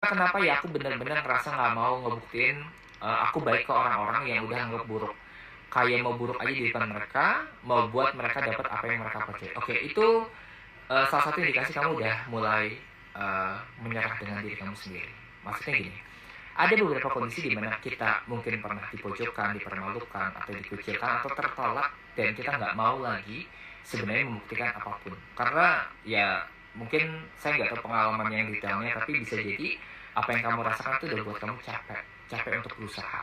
kenapa ya aku bener-bener ngerasa nggak mau ngebuktiin aku baik ke orang-orang yang udah anggap buruk. Kayak mau buruk aja di depan mereka, mau buat mereka dapat apa yang mereka percaya. Oke, itu salah satu indikasi kamu udah mulai menyerah dengan diri kamu sendiri. Maksudnya gini, ada beberapa kondisi di mana kita mungkin pernah dipojokkan, dipermalukan, atau dikucilkan, atau tertolak, dan kita nggak mau lagi sebenarnya membuktikan apapun. Karena ya mungkin saya nggak tahu pengalaman yang detailnya, tapi bisa jadi apa yang kamu rasakan itu udah buat kamu capek, capek untuk berusaha.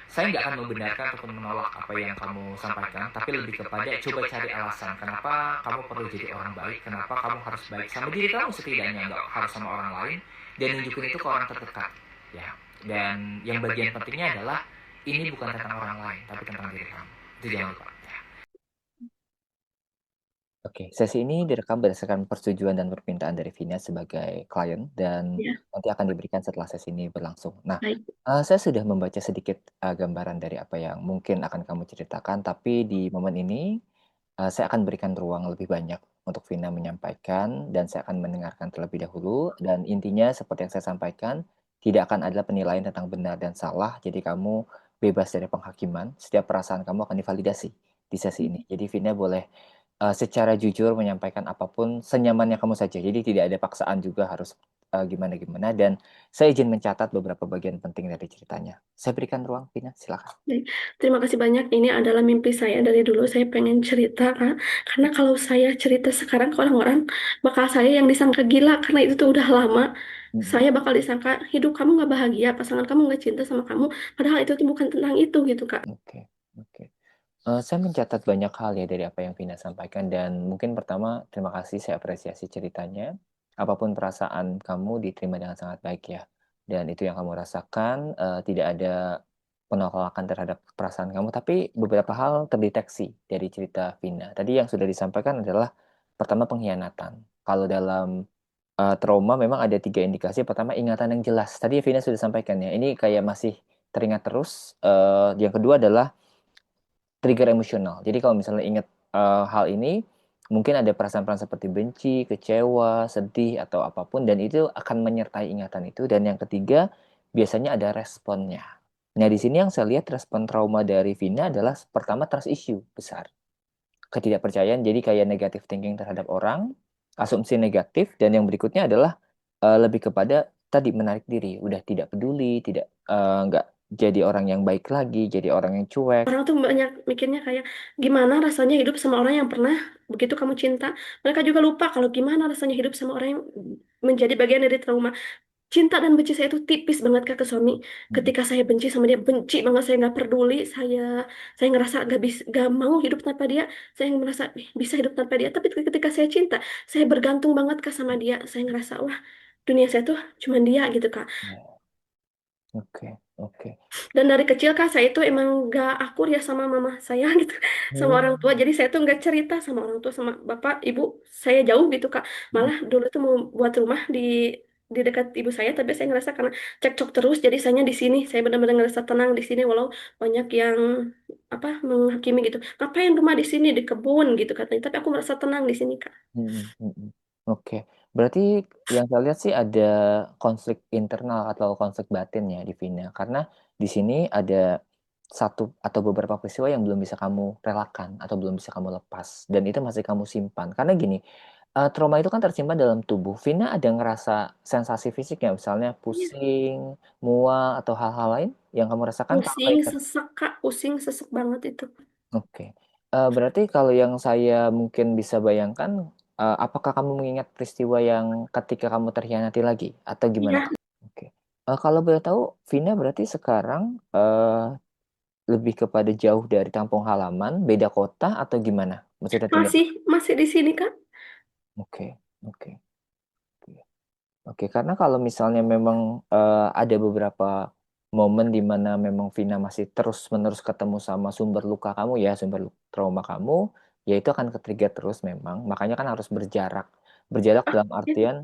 Saya nggak akan membenarkan ataupun menolak apa yang kamu sampaikan, tapi lebih kepada coba cari alasan kenapa kamu perlu jadi orang baik, kenapa kamu harus baik sama diri kamu setidaknya, nggak harus sama orang lain, dan nunjukin itu ke orang terdekat. Ya, dan yang bagian pentingnya adalah ini bukan tentang orang lain, tapi tentang diri kamu. Itu jangan lupa. Ya. Oke, sesi ini direkam berdasarkan persetujuan dan permintaan dari Vina sebagai klien dan Ya, nanti akan diberikan setelah sesi ini berlangsung. Nah, baik. saya sudah membaca sedikit gambaran dari apa yang mungkin akan kamu ceritakan, tapi di momen ini saya akan berikan ruang lebih banyak untuk Vina menyampaikan dan saya akan mendengarkan terlebih dahulu dan intinya seperti yang saya sampaikan, tidak akan ada penilaian tentang benar dan salah, jadi kamu bebas dari penghakiman, setiap perasaan kamu akan divalidasi di sesi ini. Jadi Vina boleh secara jujur menyampaikan apapun senyamannya kamu saja. Jadi tidak ada paksaan juga harus gimana-gimana dan saya izin mencatat beberapa bagian penting dari ceritanya. Saya berikan ruang, Vina, silakan. Baik. Terima kasih banyak. Ini adalah mimpi saya dari dulu. Saya pengen cerita, Kak. Karena kalau saya cerita sekarang ke orang-orang, bakal saya yang disangka gila. Karena itu tuh udah lama. Mm-mm. Saya bakal disangka, hidup kamu nggak bahagia, pasangan kamu nggak cinta sama kamu. Padahal itu tuh bukan tentang itu gitu, Kak. Oke, oke. Saya mencatat banyak hal ya dari apa yang Vina sampaikan dan mungkin pertama terima kasih saya apresiasi ceritanya. Apapun perasaan kamu diterima dengan sangat baik ya. Dan itu yang kamu rasakan tidak ada penolakan terhadap perasaan kamu tapi beberapa hal terdeteksi dari cerita Vina. Tadi yang sudah disampaikan adalah pertama pengkhianatan. Kalau dalam trauma memang ada tiga indikasi. Pertama ingatan yang jelas. Tadi Vina sudah sampaikan ya. Ini kayak masih teringat terus. Yang kedua adalah trigger emosional. Jadi kalau misalnya ingat hal ini, mungkin ada perasaan-perasaan seperti benci, kecewa, sedih, atau apapun, dan itu akan menyertai ingatan itu. Dan yang ketiga, biasanya ada responnya. Nah, di sini yang saya lihat respon trauma dari Vina adalah pertama trust issue besar. Ketidakpercayaan, jadi kayak negative thinking terhadap orang, asumsi negatif, dan yang berikutnya adalah lebih kepada tadi menarik diri, udah tidak peduli, tidak nggak jadi orang yang baik lagi, jadi orang yang cuek. Orang tuh banyak mikirnya kayak, gimana rasanya hidup sama orang yang pernah begitu kamu cinta. Mereka juga lupa kalau gimana rasanya hidup sama orang yang menjadi bagian dari trauma. Cinta dan benci saya itu tipis banget Kak ke suami. Mm, Ketika saya benci sama dia, benci banget, saya nggak peduli, saya ngerasa gak mau hidup tanpa dia, saya merasa bisa hidup tanpa dia. Tapi ketika saya cinta, saya bergantung banget Kak sama dia. Saya ngerasa wah dunia saya tuh cuma dia gitu Kak. ya, oke, oke. Dan dari kecil Kak saya itu emang gak akur ya sama mama saya gitu, sama orang tua. Hmm. Jadi saya tuh nggak cerita sama orang tua, sama bapak, ibu, saya jauh gitu Kak. Mm, Malah dulu tuh mau buat rumah di dekat ibu saya, tapi saya ngerasa karena cekcok terus, jadi saya di sini. Saya benar-benar ngerasa tenang di sini, walau banyak yang apa menghakimi gitu. Ngapain rumah di sini di kebun gitu katanya. Tapi aku merasa tenang di sini Kak. mm, mm, mm. Oke, berarti yang saya lihat sih ada konflik internal atau konflik batin ya di Vina, karena di sini ada satu atau beberapa peristiwa yang belum bisa kamu relakan atau belum bisa kamu lepas, dan itu masih kamu simpan. Karena gini, trauma itu kan tersimpan dalam tubuh. Vina ada ngerasa sensasi fisik ya, misalnya Iya. pusing, mual, atau hal-hal lain yang kamu rasakan kalau Pusing, kaitan. sesek Kak. Pusing, sesek banget itu. Oke. Berarti kalau yang saya mungkin bisa bayangkan, apakah kamu mengingat peristiwa yang ketika kamu terkhianati lagi atau gimana? Iya, Oke. Kalau boleh tahu, Vina berarti sekarang lebih kepada jauh dari kampung halaman, beda kota atau gimana? Maksudnya tinggal. masih di sini Kak. Oke, oke, oke. Oke, karena kalau misalnya memang ada beberapa momen di mana memang Vina masih terus-menerus ketemu sama sumber luka kamu ya, sumber trauma kamu, ya itu akan ke-trigger terus memang. Makanya kan harus berjarak. Berjarak Ah, dalam iya. artian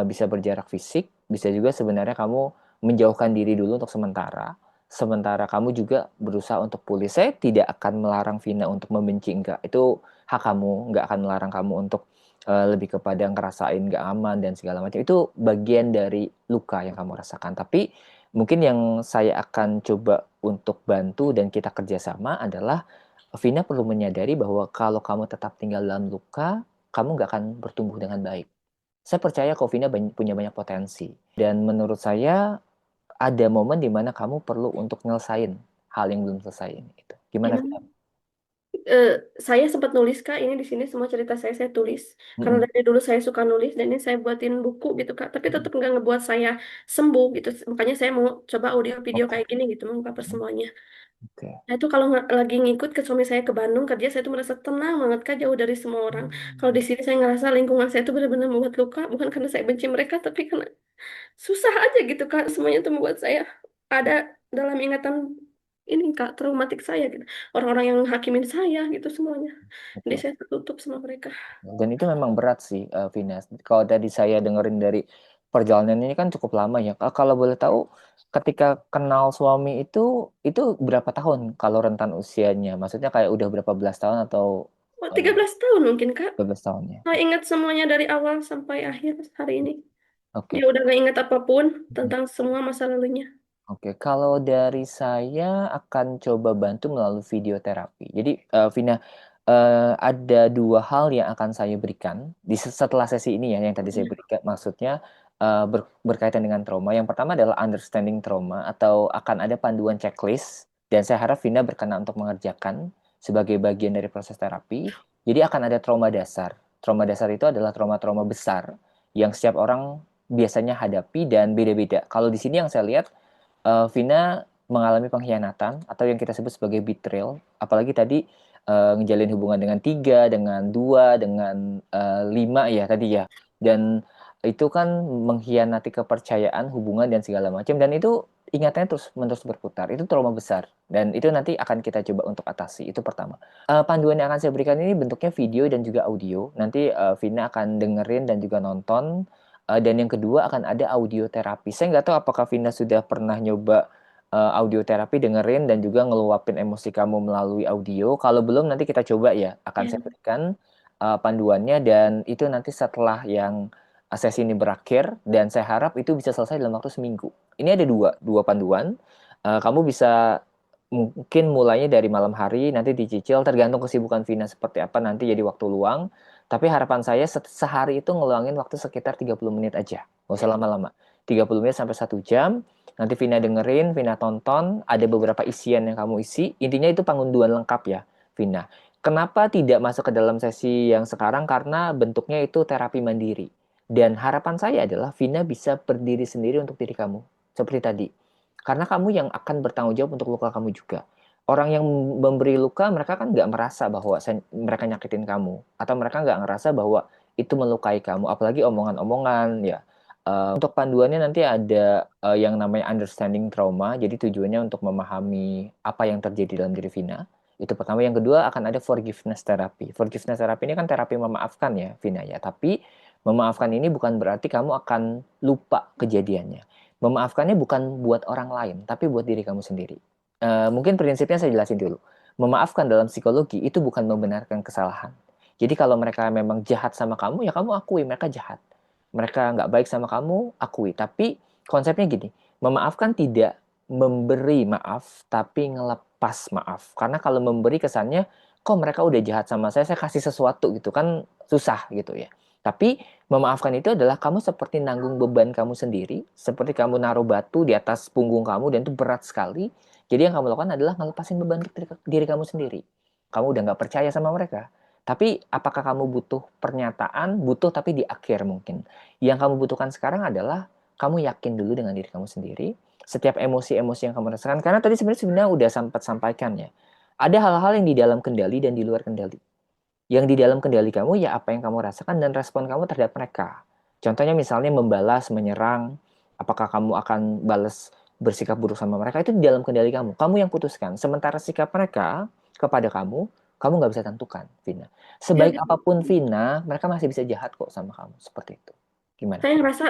bisa berjarak fisik, bisa juga sebenarnya kamu menjauhkan diri dulu untuk sementara. Sementara kamu juga berusaha untuk pulih. Saya tidak akan melarang Vina untuk membenci, enggak. Itu hak kamu, enggak akan melarang kamu untuk lebih kepada ngerasain nggak aman dan segala macam. Itu bagian dari luka yang kamu rasakan. Tapi mungkin yang saya akan coba untuk bantu dan kita kerjasama adalah Vina perlu menyadari bahwa kalau kamu tetap tinggal dalam luka, kamu nggak akan bertumbuh dengan baik. Saya percaya kok Vina punya banyak potensi. Dan menurut saya ada momen di mana kamu perlu untuk nyelesain hal yang belum selesai ini. Gitu. Gimana Vina? Gimana? Eh, saya sempat nulis Kak, ini di sini semua cerita saya tulis. Karena Mm-mm. dari dulu saya suka nulis dan ini saya buatin buku gitu Kak. Tapi tetap nggak ngebuat saya sembuh gitu. Makanya saya mau coba audio video Oke. kayak gini gitu, mengungkapkan semuanya. Oke. Nah itu kalau lagi ngikut ke suami saya ke Bandung kerja, saya tuh merasa tenang banget Kak, jauh dari semua orang. Kalau Hmm. di sini saya ngerasa lingkungan saya tuh benar-benar membuat luka, bukan karena saya benci mereka, tapi karena susah aja gitu Kak. Semuanya tuh membuat saya ada dalam ingatan ini Kak, traumatik saya gitu. Orang-orang yang hakimin saya gitu semuanya. Jadi Betul. saya tertutup sama mereka. Dan itu memang berat sih, Vina. Kalau tadi saya dengerin dari perjalanan ini kan cukup lama ya. Kalau boleh tahu, ketika kenal suami itu berapa tahun kalau rentan usianya? Maksudnya kayak udah berapa belas tahun atau Oh, eh, 13 tahun mungkin Kak. 12 tahun ya? Saya ingat semuanya dari awal sampai akhir hari ini. Dia Oke. udah gak ingat apapun tentang semua masa lalunya. Oke, kalau dari saya akan coba bantu melalui video terapi. Jadi, Vina, ada dua hal yang akan saya berikan setelah sesi ini ya, yang tadi saya Ya. berikan. Maksudnya berkaitan dengan trauma. Yang pertama adalah understanding trauma, atau akan ada panduan checklist. Dan saya harap Vina berkenan untuk mengerjakan sebagai bagian dari proses terapi. Jadi akan ada trauma dasar. Trauma dasar itu adalah trauma-trauma besar yang setiap orang biasanya hadapi dan beda-beda. Kalau di sini yang saya lihat, Vina mengalami pengkhianatan atau yang kita sebut sebagai betrayal, apalagi tadi ngejalin hubungan dengan 3, dengan 2, dengan 5 ya tadi ya, dan itu kan mengkhianati kepercayaan, hubungan dan segala macam, dan itu ingatannya terus menerus berputar. Itu trauma besar dan itu nanti akan kita coba untuk atasi. Itu pertama. Panduan yang akan saya berikan ini bentuknya video dan juga audio. Nanti Vina akan dengerin dan juga nonton. Dan yang kedua akan ada audio terapi. Saya nggak tahu apakah Vina sudah pernah nyoba audio terapi, dengerin dan juga ngeluapin emosi kamu melalui audio. Kalau belum, nanti kita coba ya. Akan saya Ya. berikan panduannya, dan itu nanti setelah yang sesi ini berakhir, dan saya harap itu bisa selesai dalam waktu seminggu. Ini ada dua panduan. Kamu bisa mungkin mulainya dari malam hari, nanti dicicil, tergantung kesibukan Vina seperti apa nanti jadi waktu luang. Tapi harapan saya sehari itu ngeluangin waktu sekitar 30 menit aja. Nggak usah lama-lama. 30 menit sampai 1 jam. Nanti Vina dengerin, Vina tonton. Ada beberapa isian yang kamu isi. Intinya itu pangunduan lengkap ya, Vina. Kenapa tidak masuk ke dalam sesi yang sekarang? Karena bentuknya itu terapi mandiri. Dan harapan saya adalah Vina bisa berdiri sendiri untuk diri kamu. Seperti tadi. Karena kamu yang akan bertanggung jawab untuk luka kamu juga. Orang yang memberi luka, mereka kan nggak merasa bahwa mereka nyakitin kamu. Atau mereka nggak ngerasa bahwa itu melukai kamu. Apalagi omongan-omongan, ya. Untuk panduannya nanti ada yang namanya understanding trauma. Jadi tujuannya untuk memahami apa yang terjadi dalam diri Vina. Itu pertama. Yang kedua akan ada forgiveness therapy. Forgiveness therapy ini kan terapi memaafkan ya, Vina ya. Tapi memaafkan ini bukan berarti kamu akan lupa kejadiannya. Memaafkannya bukan buat orang lain, tapi buat diri kamu sendiri. Mungkin prinsipnya saya jelasin dulu. Memaafkan dalam psikologi itu bukan membenarkan kesalahan. Jadi kalau mereka memang jahat sama kamu, ya kamu akui mereka jahat. Mereka nggak baik sama kamu, akui. Tapi konsepnya gini, memaafkan tidak memberi maaf, tapi ngelepas maaf. Karena kalau memberi kesannya, kok mereka udah jahat sama saya kasih sesuatu gitu kan susah gitu ya. Tapi memaafkan itu adalah kamu seperti nanggung beban kamu sendiri, seperti kamu naruh batu di atas punggung kamu dan itu berat sekali. Jadi yang kamu lakukan adalah ngelepasin beban diri kamu sendiri. Kamu udah nggak percaya sama mereka. Tapi apakah kamu butuh pernyataan? Butuh, tapi di akhir mungkin. Yang kamu butuhkan sekarang adalah kamu yakin dulu dengan diri kamu sendiri. Setiap emosi-emosi yang kamu rasakan. Karena tadi sebenarnya udah sempat sampaikan ya. Ada hal-hal yang di dalam kendali dan di luar kendali. Yang di dalam kendali kamu ya apa yang kamu rasakan dan respon kamu terhadap mereka. Contohnya misalnya membalas, menyerang. Apakah kamu akan balas bersikap buruk sama mereka? Itu di dalam kendali kamu. Kamu yang putuskan. Sementara sikap mereka kepada kamu nggak bisa tentukan, Vina. Ya, Sebaik apapun Vina, mereka masih bisa jahat kok sama kamu. Seperti itu. Gimana? saya ngerasa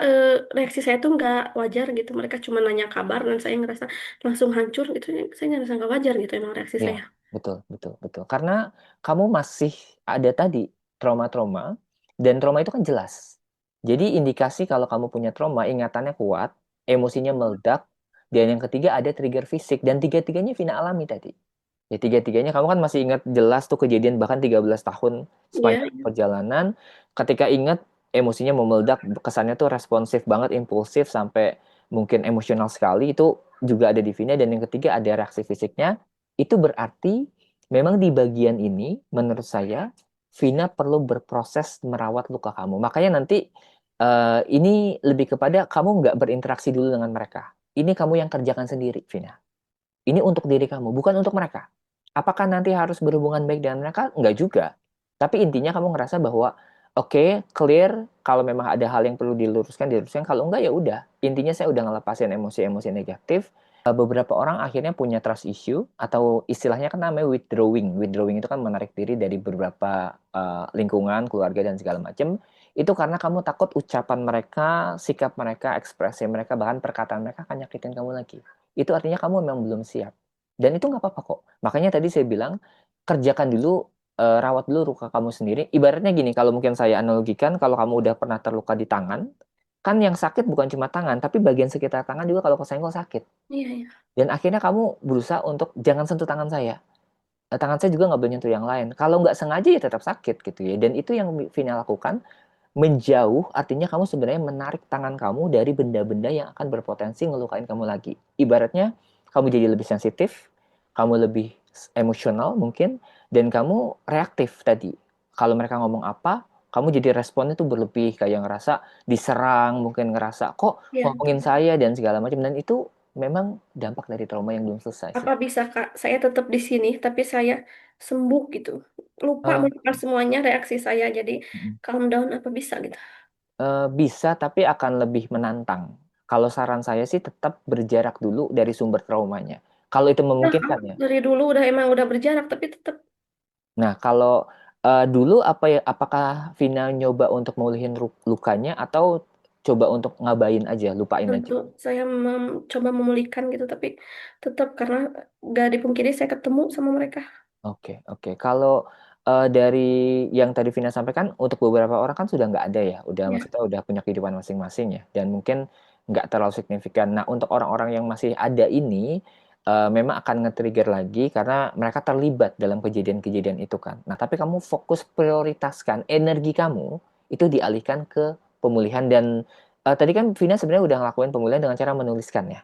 reaksi saya tuh nggak wajar gitu. Mereka cuma nanya kabar dan saya ngerasa langsung hancur gitu. Saya ngerasa nggak wajar gitu emang reaksi Ya, saya. betul, betul, betul. Karena kamu masih ada tadi trauma-trauma Dan trauma itu kan jelas. Jadi indikasi kalau kamu punya trauma, ingatannya kuat, emosinya meledak, dan yang ketiga ada trigger fisik. Dan tiga-tiganya Vina alami tadi. Ya, tiga-tiganya kamu kan masih ingat jelas tuh kejadian bahkan 13 tahun Iya, sepanjang perjalanan. Ketika ingat, emosinya mau meledak, kesannya tuh responsif banget, impulsif, sampai mungkin emosional sekali. Itu juga ada di Vina. Dan yang ketiga ada reaksi fisiknya. Itu berarti memang di bagian ini, menurut saya, Vina perlu berproses merawat luka kamu. Makanya nanti ini lebih kepada kamu nggak berinteraksi dulu dengan mereka. Ini kamu yang kerjakan sendiri, Vina. Ini untuk diri kamu, bukan untuk mereka. Apakah nanti harus berhubungan baik dengan mereka? Enggak juga. Tapi intinya kamu ngerasa bahwa oke, clear, kalau memang ada hal yang perlu diluruskan, diluruskan. Kalau enggak ya udah. Intinya saya udah ngelepasin emosi-emosi negatif. Beberapa orang akhirnya punya trust issue atau istilahnya kan namanya withdrawing. Withdrawing itu kan menarik diri dari beberapa lingkungan, keluarga dan segala macam. Itu karena kamu takut ucapan mereka, sikap mereka, ekspresi mereka, bahkan perkataan mereka akan nyakitin kamu lagi. Itu artinya kamu memang belum siap. Dan itu nggak apa-apa kok. Makanya tadi saya bilang, kerjakan dulu, rawat dulu luka kamu sendiri. Ibaratnya gini, kalau mungkin saya analogikan, kalau kamu udah pernah terluka di tangan, kan yang sakit bukan cuma tangan, tapi bagian sekitar tangan juga kalau kesenggol sakit. iya, iya. Dan akhirnya kamu berusaha untuk jangan sentuh tangan saya. Tangan saya juga nggak boleh nyentuh yang lain. Kalau nggak sengaja ya tetap sakit gitu ya. Dan itu yang Vina lakukan, menjauh artinya kamu sebenarnya menarik tangan kamu dari benda-benda yang akan berpotensi ngelukain kamu lagi. Ibaratnya kamu jadi lebih sensitif, kamu lebih emosional mungkin, dan kamu reaktif tadi. Kalau mereka ngomong apa, kamu jadi responnya tuh berlebih, kayak ngerasa diserang, mungkin ngerasa kok Iya. ngomongin saya dan segala macam. Dan itu memang dampak dari trauma yang belum selesai sih. Apa bisa Kak, saya tetap di sini, tapi saya sembuh gitu. Lupa Eh, melupakan semuanya reaksi saya, jadi calm down apa bisa gitu. Bisa, tapi akan lebih menantang. Kalau saran saya sih tetap berjarak dulu dari sumber traumanya. Kalau itu Nah, memungkinkan ya. dari dulu udah emang udah berjarak, tapi tetap Nah, kalau dulu apa ya? Apakah Vina nyoba untuk mulihin lukanya atau coba untuk ngabain aja, lupain aja? tentu saya coba memulihkan gitu, tapi tetap karena gak dipungkiri saya ketemu sama mereka. Oke, oke. Kalau dari yang tadi Vina sampaikan, untuk beberapa orang kan sudah nggak ada ya, udah Ya, maksudnya udah punya kehidupan masing-masing ya, dan mungkin nggak terlalu signifikan. Nah, untuk orang-orang yang masih ada ini, memang akan nge-trigger lagi karena mereka terlibat dalam kejadian-kejadian itu kan. Nah, tapi kamu fokus prioritaskan energi kamu itu dialihkan ke pemulihan dan tadi kan Vina sebenarnya udah ngelakuin pemulihan dengan cara menuliskan ya.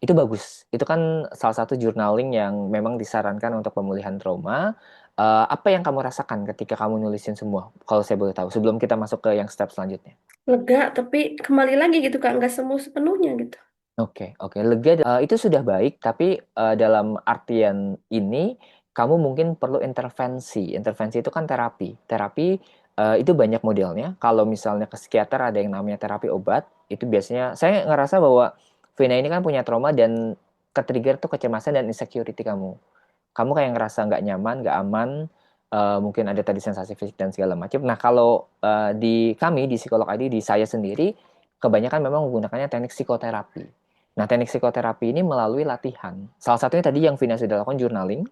Itu bagus. Itu kan salah satu journaling yang memang disarankan untuk pemulihan trauma. Apa yang kamu rasakan ketika kamu nulisin semua? Kalau saya boleh tahu, sebelum kita masuk ke yang step selanjutnya. lega, tapi kembali lagi gitu Kak, nggak sembuh sepenuhnya gitu. Oke, oke. Lega, itu sudah baik, tapi dalam artian ini, kamu mungkin perlu intervensi. Intervensi itu kan terapi. Terapi itu banyak modelnya. Kalau misalnya ke psikiater ada yang namanya terapi obat. Itu biasanya, saya ngerasa bahwa Vina ini kan punya trauma dan ke-trigger tuh kecemasan dan insecurity kamu. Kamu kayak ngerasa nggak nyaman, nggak aman, mungkin ada tadi sensasi fisik dan segala macam. Nah, kalau di kami, di Psikolog ID, di saya sendiri, kebanyakan memang menggunakannya teknik psikoterapi. Nah, teknik psikoterapi ini melalui latihan. Salah satunya tadi yang Vina sudah lakukan, journaling.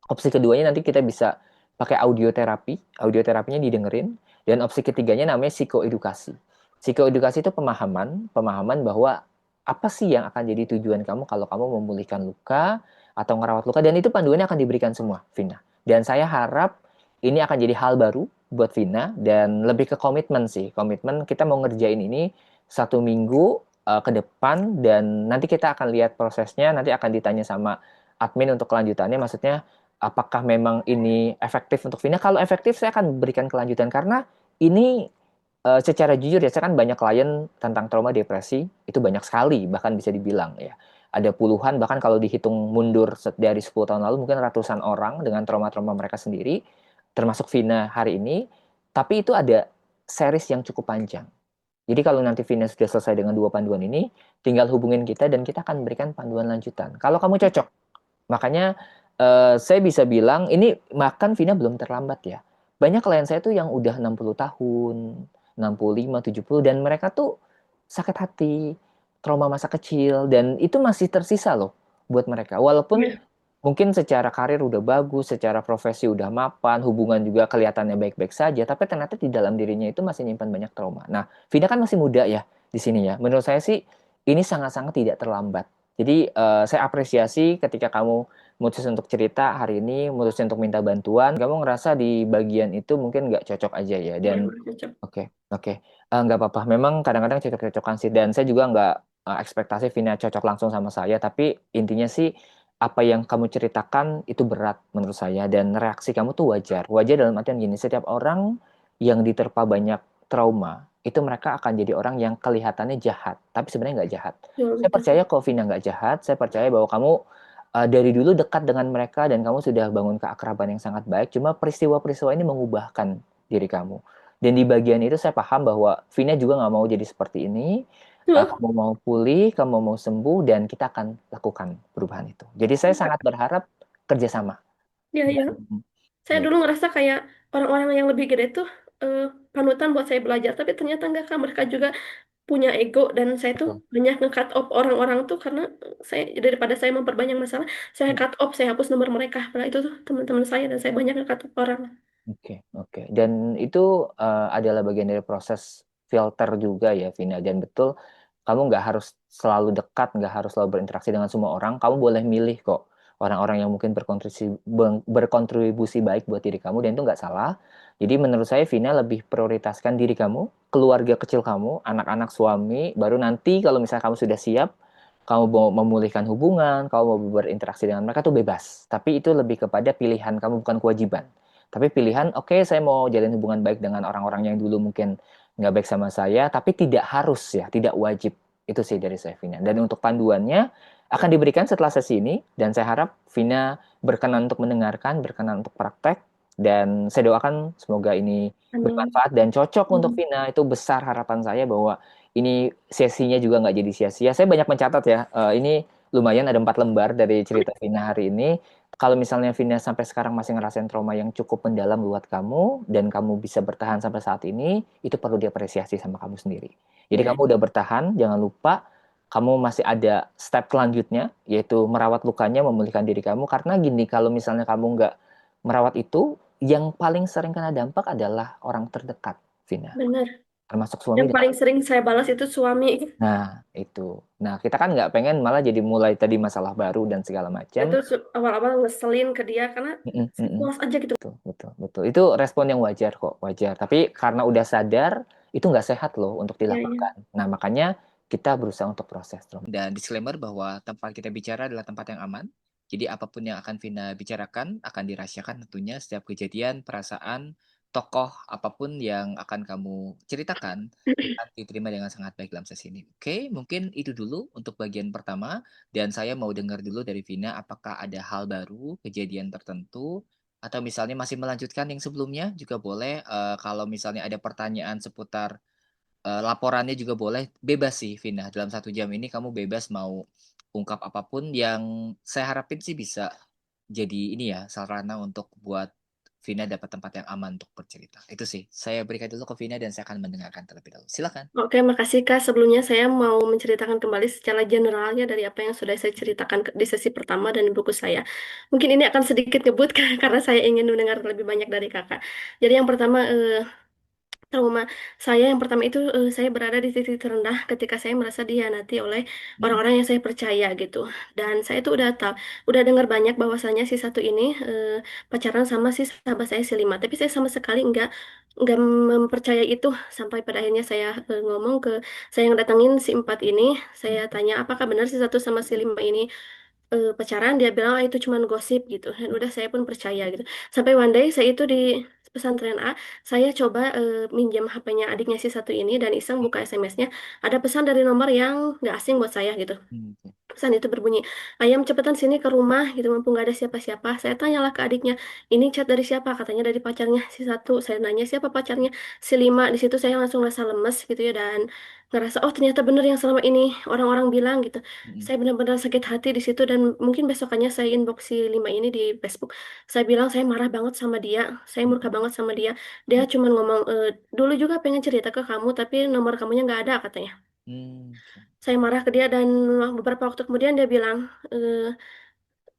Opsi keduanya nanti kita bisa pakai audioterapi. Audioterapinya didengerin. Dan opsi ketiganya namanya psikoedukasi. Psikoedukasi itu pemahaman, pemahaman bahwa apa sih yang akan jadi tujuan kamu kalau kamu memulihkan luka atau ngerawat luka. Dan itu panduannya akan diberikan semua, Vina. Dan saya harap ini akan jadi hal baru buat Vina dan lebih ke komitmen sih. Komitmen kita mau ngerjain ini 1 minggu ke depan dan nanti kita akan lihat prosesnya. Nanti akan ditanya sama admin untuk kelanjutannya. Maksudnya apakah memang ini efektif untuk Vina? Kalau efektif, saya akan berikan kelanjutan karena ini secara jujur ya, saya kan banyak klien tentang trauma depresi, itu banyak sekali, bahkan bisa dibilang ya. Ada puluhan, bahkan kalau dihitung mundur dari 10 tahun lalu, mungkin ratusan orang dengan trauma-trauma mereka sendiri, termasuk Vina hari ini, tapi itu ada series yang cukup panjang. Jadi kalau nanti Vina sudah selesai dengan 2 panduan ini, tinggal hubungin kita dan kita akan berikan panduan lanjutan. Kalau kamu cocok, makanya saya bisa bilang ini makan Vina belum terlambat ya. Banyak klien saya tuh yang udah 60 tahun, 65, 70 dan mereka tuh sakit hati, trauma masa kecil dan itu masih tersisa loh buat mereka. Walaupun Iya. mungkin secara karir udah bagus, secara profesi udah mapan, hubungan juga kelihatannya baik-baik saja, tapi ternyata di dalam dirinya itu masih nyimpan banyak trauma. Nah, Vina kan masih muda ya di sini ya. Menurut saya sih ini sangat-sangat tidak terlambat. Jadi saya apresiasi ketika kamu mutus untuk cerita hari ini, mutus untuk minta bantuan, kamu ngerasa di bagian itu mungkin nggak cocok aja ya. Ya, Dan udah cocok. oke, oke. Nggak apa-apa. Memang kadang-kadang cocok-cocokan sih. Dan saya juga nggak ekspektasi Vina cocok langsung sama saya. Tapi intinya sih apa yang kamu ceritakan itu berat menurut saya. Dan reaksi kamu tuh wajar. Wajar dalam artian gini, setiap orang yang diterpa banyak trauma, itu mereka akan jadi orang yang kelihatannya jahat. Tapi sebenarnya nggak jahat. Ya, Saya betul. percaya kalau Vina nggak jahat. Saya percaya bahwa kamu dari dulu dekat dengan mereka dan kamu sudah bangun keakraban yang sangat baik. Cuma peristiwa-peristiwa ini mengubahkan diri kamu. Dan di bagian itu saya paham bahwa Vina juga nggak mau jadi seperti ini. Tuh, Kamu mau pulih, kamu mau sembuh, dan kita akan lakukan perubahan itu. Jadi saya sangat berharap kerjasama. ya, ya. Dan, Saya ya, dulu ngerasa kayak orang-orang yang lebih gede tuh eh, panutan buat saya belajar, tapi ternyata enggak kan. Mereka juga punya ego dan saya tuh betul. banyak nge-cut off orang-orang tuh karena saya daripada saya memperbanyak masalah, saya cut off, saya hapus nomor mereka. Padahal itu tuh teman-teman saya dan saya banyak nge-cut off orang. Oke, oke. Dan itu adalah bagian dari proses filter juga ya, Vina. Dan betul, kamu nggak harus selalu dekat, nggak harus selalu berinteraksi dengan semua orang. Kamu boleh milih kok orang-orang yang mungkin berkontribusi baik buat diri kamu, dan itu nggak salah. Jadi menurut saya, Vina lebih prioritaskan diri kamu, keluarga kecil kamu, anak-anak, suami, baru nanti kalau misalnya kamu sudah siap, kamu mau memulihkan hubungan, kamu mau berinteraksi dengan mereka tuh bebas. Tapi itu lebih kepada pilihan kamu, bukan kewajiban. Tapi pilihan, oke, saya mau jalin hubungan baik dengan orang-orang yang dulu mungkin nggak baik sama saya, tapi tidak harus ya, tidak wajib. Itu sih dari saya, Vina. Dan untuk panduannya akan diberikan setelah sesi ini, dan saya harap Vina berkenan untuk mendengarkan, berkenan untuk praktek, dan saya doakan semoga ini Amin. bermanfaat dan cocok untuk Hmm. Vina. Itu besar harapan saya bahwa ini sesinya juga nggak jadi sia-sia. Saya banyak mencatat ya, ini lumayan ada 4 lembar dari cerita Vina hari ini. Kalau misalnya Vina sampai sekarang masih ngerasain trauma yang cukup mendalam buat kamu dan kamu bisa bertahan sampai saat ini, itu perlu diapresiasi sama kamu sendiri. Jadi Ya, kamu udah bertahan, jangan lupa kamu masih ada step selanjutnya, yaitu merawat lukanya, memulihkan diri kamu. Karena gini, kalau misalnya kamu nggak merawat itu, yang paling sering kena dampak adalah orang terdekat, Vina. benar. Termasuk suami Yang dan paling anak. sering saya balas itu suami. Nah, itu. Nah, kita kan nggak pengen malah jadi mulai tadi masalah baru dan segala macam. Itu awal-awal ngeselin ke dia karena Mm-mm, mm-mm. puas aja gitu. Betul, betul, betul. Itu respon yang wajar kok, wajar. Tapi karena udah sadar, itu nggak sehat loh untuk Ya, ya. dilakukan. Nah, makanya kita berusaha untuk proses. Dan disclaimer bahwa tempat kita bicara adalah tempat yang aman. Jadi apapun yang akan Vina bicarakan akan dirahasiakan tentunya. Setiap kejadian, perasaan, tokoh, apapun yang akan kamu ceritakan akan diterima dengan sangat baik dalam sesi ini. Oke, mungkin itu dulu untuk bagian pertama. Dan saya mau dengar dulu dari Vina, apakah ada hal baru, kejadian tertentu, atau misalnya masih melanjutkan yang sebelumnya juga boleh. Kalau misalnya ada pertanyaan seputar laporannya juga boleh. Bebas sih, Vina. Dalam 1 jam ini kamu bebas mau ungkap apapun yang saya harapin sih bisa jadi ini ya, sarana untuk buat Vina dapat tempat yang aman untuk bercerita. Itu sih. Saya berikan dulu ke Vina dan saya akan mendengarkan terlebih dahulu. Silakan. Oke, makasih Kak. Sebelumnya saya mau menceritakan kembali secara generalnya dari apa yang sudah saya ceritakan di sesi pertama dan di buku saya. Mungkin ini akan sedikit ngebut karena saya ingin mendengar lebih banyak dari Kakak. Jadi yang pertama, trauma saya yang pertama itu saya berada di titik terendah ketika saya merasa dihianati oleh Mm, orang-orang yang saya percaya gitu. Dan saya tuh udah tahu, udah dengar banyak bahwasannya si satu ini pacaran sama si sahabat saya si lima. Tapi saya sama sekali nggak mempercayai itu sampai pada akhirnya saya ngomong ke saya yang datengin si empat ini. Saya mm, tanya apakah benar si satu sama si lima ini pacaran. Dia bilang "Ah, itu cuma gosip gitu dan udah saya pun percaya gitu sampai one day saya itu di pesantren A saya coba minjem HP-nya adiknya si satu ini dan iseng buka SMS-nya ada pesan dari nomor yang nggak asing buat saya gitu. mm, mm, Pesan itu berbunyi, ayam cepetan sini ke rumah gitu mumpung gak ada siapa-siapa. Saya tanyalah ke adiknya, ini chat dari siapa? Katanya dari pacarnya si satu. Saya nanya siapa pacarnya? Si lima. Di situ saya langsung rasa lemes gitu ya dan ngerasa oh ternyata bener yang selama ini orang-orang bilang gitu. mm, Saya benar-benar sakit hati di situ dan mungkin besokannya saya inbox si lima ini di Facebook. Saya bilang saya marah banget sama dia, saya murka banget sama dia. Dia mm, cuma ngomong dulu juga pengen cerita ke kamu tapi nomor kamunya nggak ada katanya. mm. Saya marah ke dia dan beberapa waktu kemudian dia bilang,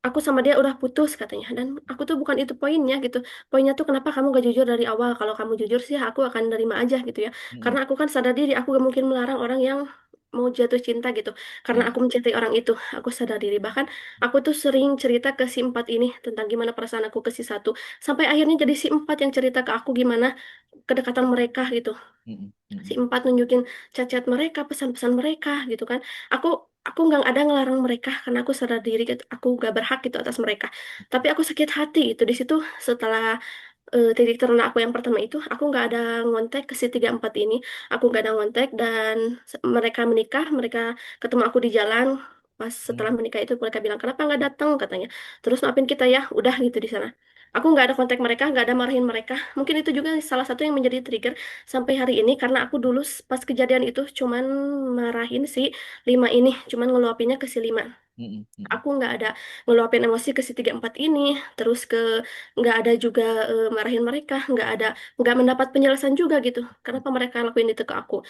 aku sama dia udah putus katanya, dan aku tuh bukan itu poinnya gitu. Poinnya tuh kenapa kamu gak jujur dari awal? Kalau kamu jujur sih aku akan nerima aja gitu ya, Mm-mm. karena aku kan sadar diri, aku gak mungkin melarang orang yang mau jatuh cinta gitu, karena Iya. aku mencintai orang itu. Aku sadar diri, bahkan aku tuh sering cerita ke si empat ini tentang gimana perasaan aku ke si satu, sampai akhirnya jadi si empat yang cerita ke aku gimana kedekatan mereka gitu. Mm-mm. Si Mm-mm. empat nunjukin chat-chat mereka, pesan-pesan mereka gitu kan. Aku nggak ada ngelarang mereka karena aku sadar diri gitu. Aku nggak berhak gitu atas mereka. Tapi aku sakit hati itu di situ setelah titik terendah aku yang pertama itu, aku nggak ada ngontek ke si tiga empat ini. Aku nggak ada ngontek, dan mereka menikah, mereka ketemu aku di jalan. Pas setelah Mm. menikah itu mereka bilang kenapa nggak datang katanya. Terus maafin kita ya, udah gitu di sana. Aku nggak ada kontak mereka, nggak ada marahin mereka. Mungkin itu juga salah satu yang menjadi trigger sampai hari ini, karena aku dulu pas kejadian itu cuman marahin si lima ini, cuman ngeluapinnya ke si lima. Mm-mm. Mm-mm. Aku nggak ada ngeluapin emosi ke si tiga empat ini, terus nggak ada juga marahin mereka, nggak mendapat penjelasan juga gitu kenapa mereka lakuin itu ke aku.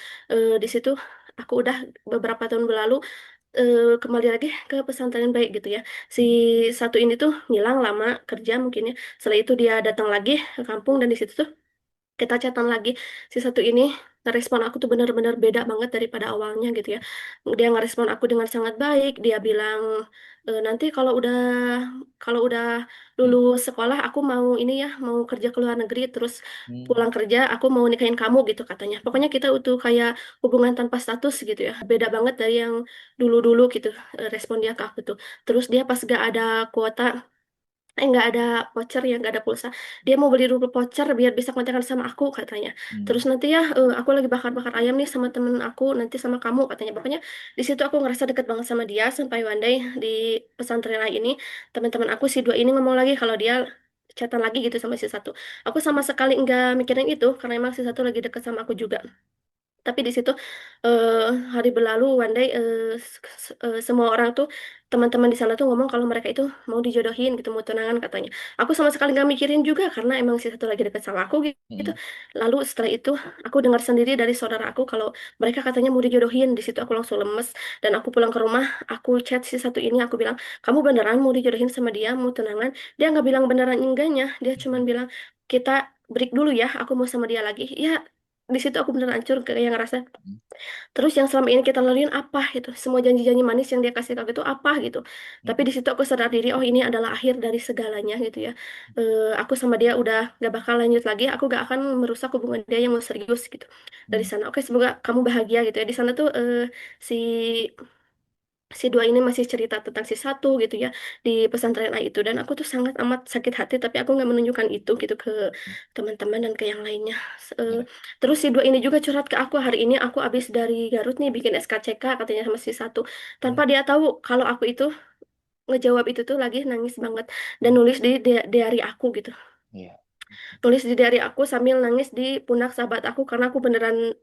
Di situ aku udah beberapa tahun berlalu kembali lagi ke pesantren baik gitu ya. Si satu ini tuh ngilang lama kerja mungkin ya, setelah itu dia datang lagi ke kampung, dan di situ tuh kita chatan lagi. Si satu ini ngerespon aku tuh benar-benar beda banget daripada awalnya gitu ya. Dia ngerespon aku dengan sangat baik. Dia bilang, nanti kalau udah lulus sekolah aku mau ini ya, mau kerja ke luar negeri, terus Mm. pulang kerja aku mau nikahin kamu gitu katanya. Pokoknya kita utuh kayak hubungan tanpa status gitu ya, beda banget dari yang dulu-dulu gitu. Respon dia ke aku tuh. Terus dia pas gak ada kuota, nggak ada voucher ya, nggak ada pulsa, dia mau beli rubel voucher biar bisa kontekan sama aku katanya. Terus Mm. nanti ya, aku lagi bakar-bakar ayam nih sama temen aku, nanti sama kamu katanya. Pokoknya di situ aku ngerasa deket banget sama dia, sampai one day di pesantren lain ini teman-teman aku si dua ini ngomong lagi kalau dia chatan lagi gitu sama si satu. Aku sama sekali nggak mikirin itu karena emang si satu lagi deket sama aku juga. Tapi di situ eh, hari berlalu one day, semua orang tuh, teman-teman di sana tuh ngomong kalau mereka itu mau dijodohin gitu, mau tunangan katanya. Aku sama sekali nggak mikirin juga karena emang si satu lagi dekat sama aku gitu. Mm-mm. Lalu setelah itu aku dengar sendiri dari saudara aku kalau mereka katanya mau dijodohin. Di situ aku langsung lemes, dan aku pulang ke rumah, aku chat si satu ini, aku bilang kamu beneran mau dijodohin sama dia, mau tunangan? Dia nggak bilang beneran enggaknya, dia cuman bilang kita break dulu ya, aku mau sama dia lagi ya. Di situ aku beneran hancur, kayak ngerasa terus yang selama ini kita laluin apa gitu, semua janji-janji manis yang dia kasih ke aku itu apa gitu. Tapi Mm-mm. di situ aku sadar diri, oh ini adalah akhir dari segalanya gitu ya. Aku sama dia udah gak bakal lanjut lagi, aku gak akan merusak hubungan dia yang mau serius gitu. Dari Mm. sana oke, semoga kamu bahagia gitu ya. Di sana tuh si si dua ini masih cerita tentang si satu gitu ya di pesantren A itu, dan aku tuh sangat amat sakit hati, tapi aku nggak menunjukkan itu gitu ke teman-teman dan ke yang lainnya. Eh, Ya. Terus si dua ini juga curhat ke aku, hari ini aku abis dari Garut nih bikin SKCK katanya sama si satu, tanpa Mm. dia tahu kalau aku itu ngejawab itu tuh lagi nangis banget, dan Mm. nulis di diary aku gitu. Iya. Tulis di diary aku sambil nangis di pundak sahabat aku, karena aku beneran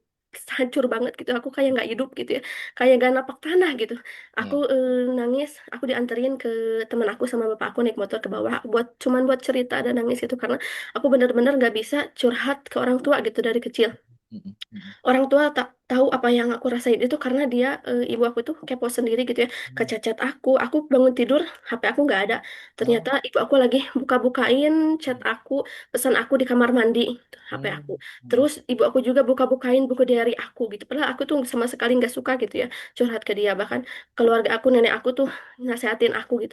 hancur banget gitu, aku kayak nggak hidup gitu ya, kayak gak napak tanah gitu. Aku Iya. nangis, aku dianterin ke temen aku sama bapak aku naik motor ke bawah buat cuman buat cerita dan nangis itu, karena aku bener-bener nggak bisa curhat ke orang tua gitu dari kecil. Mm-mm. Mm-mm. Orang tua tak tahu apa yang aku rasain itu karena dia, ibu aku tuh kepo sendiri gitu ya, Mm. kecacat aku bangun tidur, HP aku nggak ada, ternyata Oh. ibu aku lagi buka-bukain chat aku, pesan aku di kamar mandi tuh, HP aku. Mm. Mm. Terus ibu aku juga buka-bukain buku diary aku gitu, padahal aku tuh sama sekali nggak suka gitu ya curhat ke dia. Bahkan keluarga aku, nenek aku tuh nasehatin aku gitu,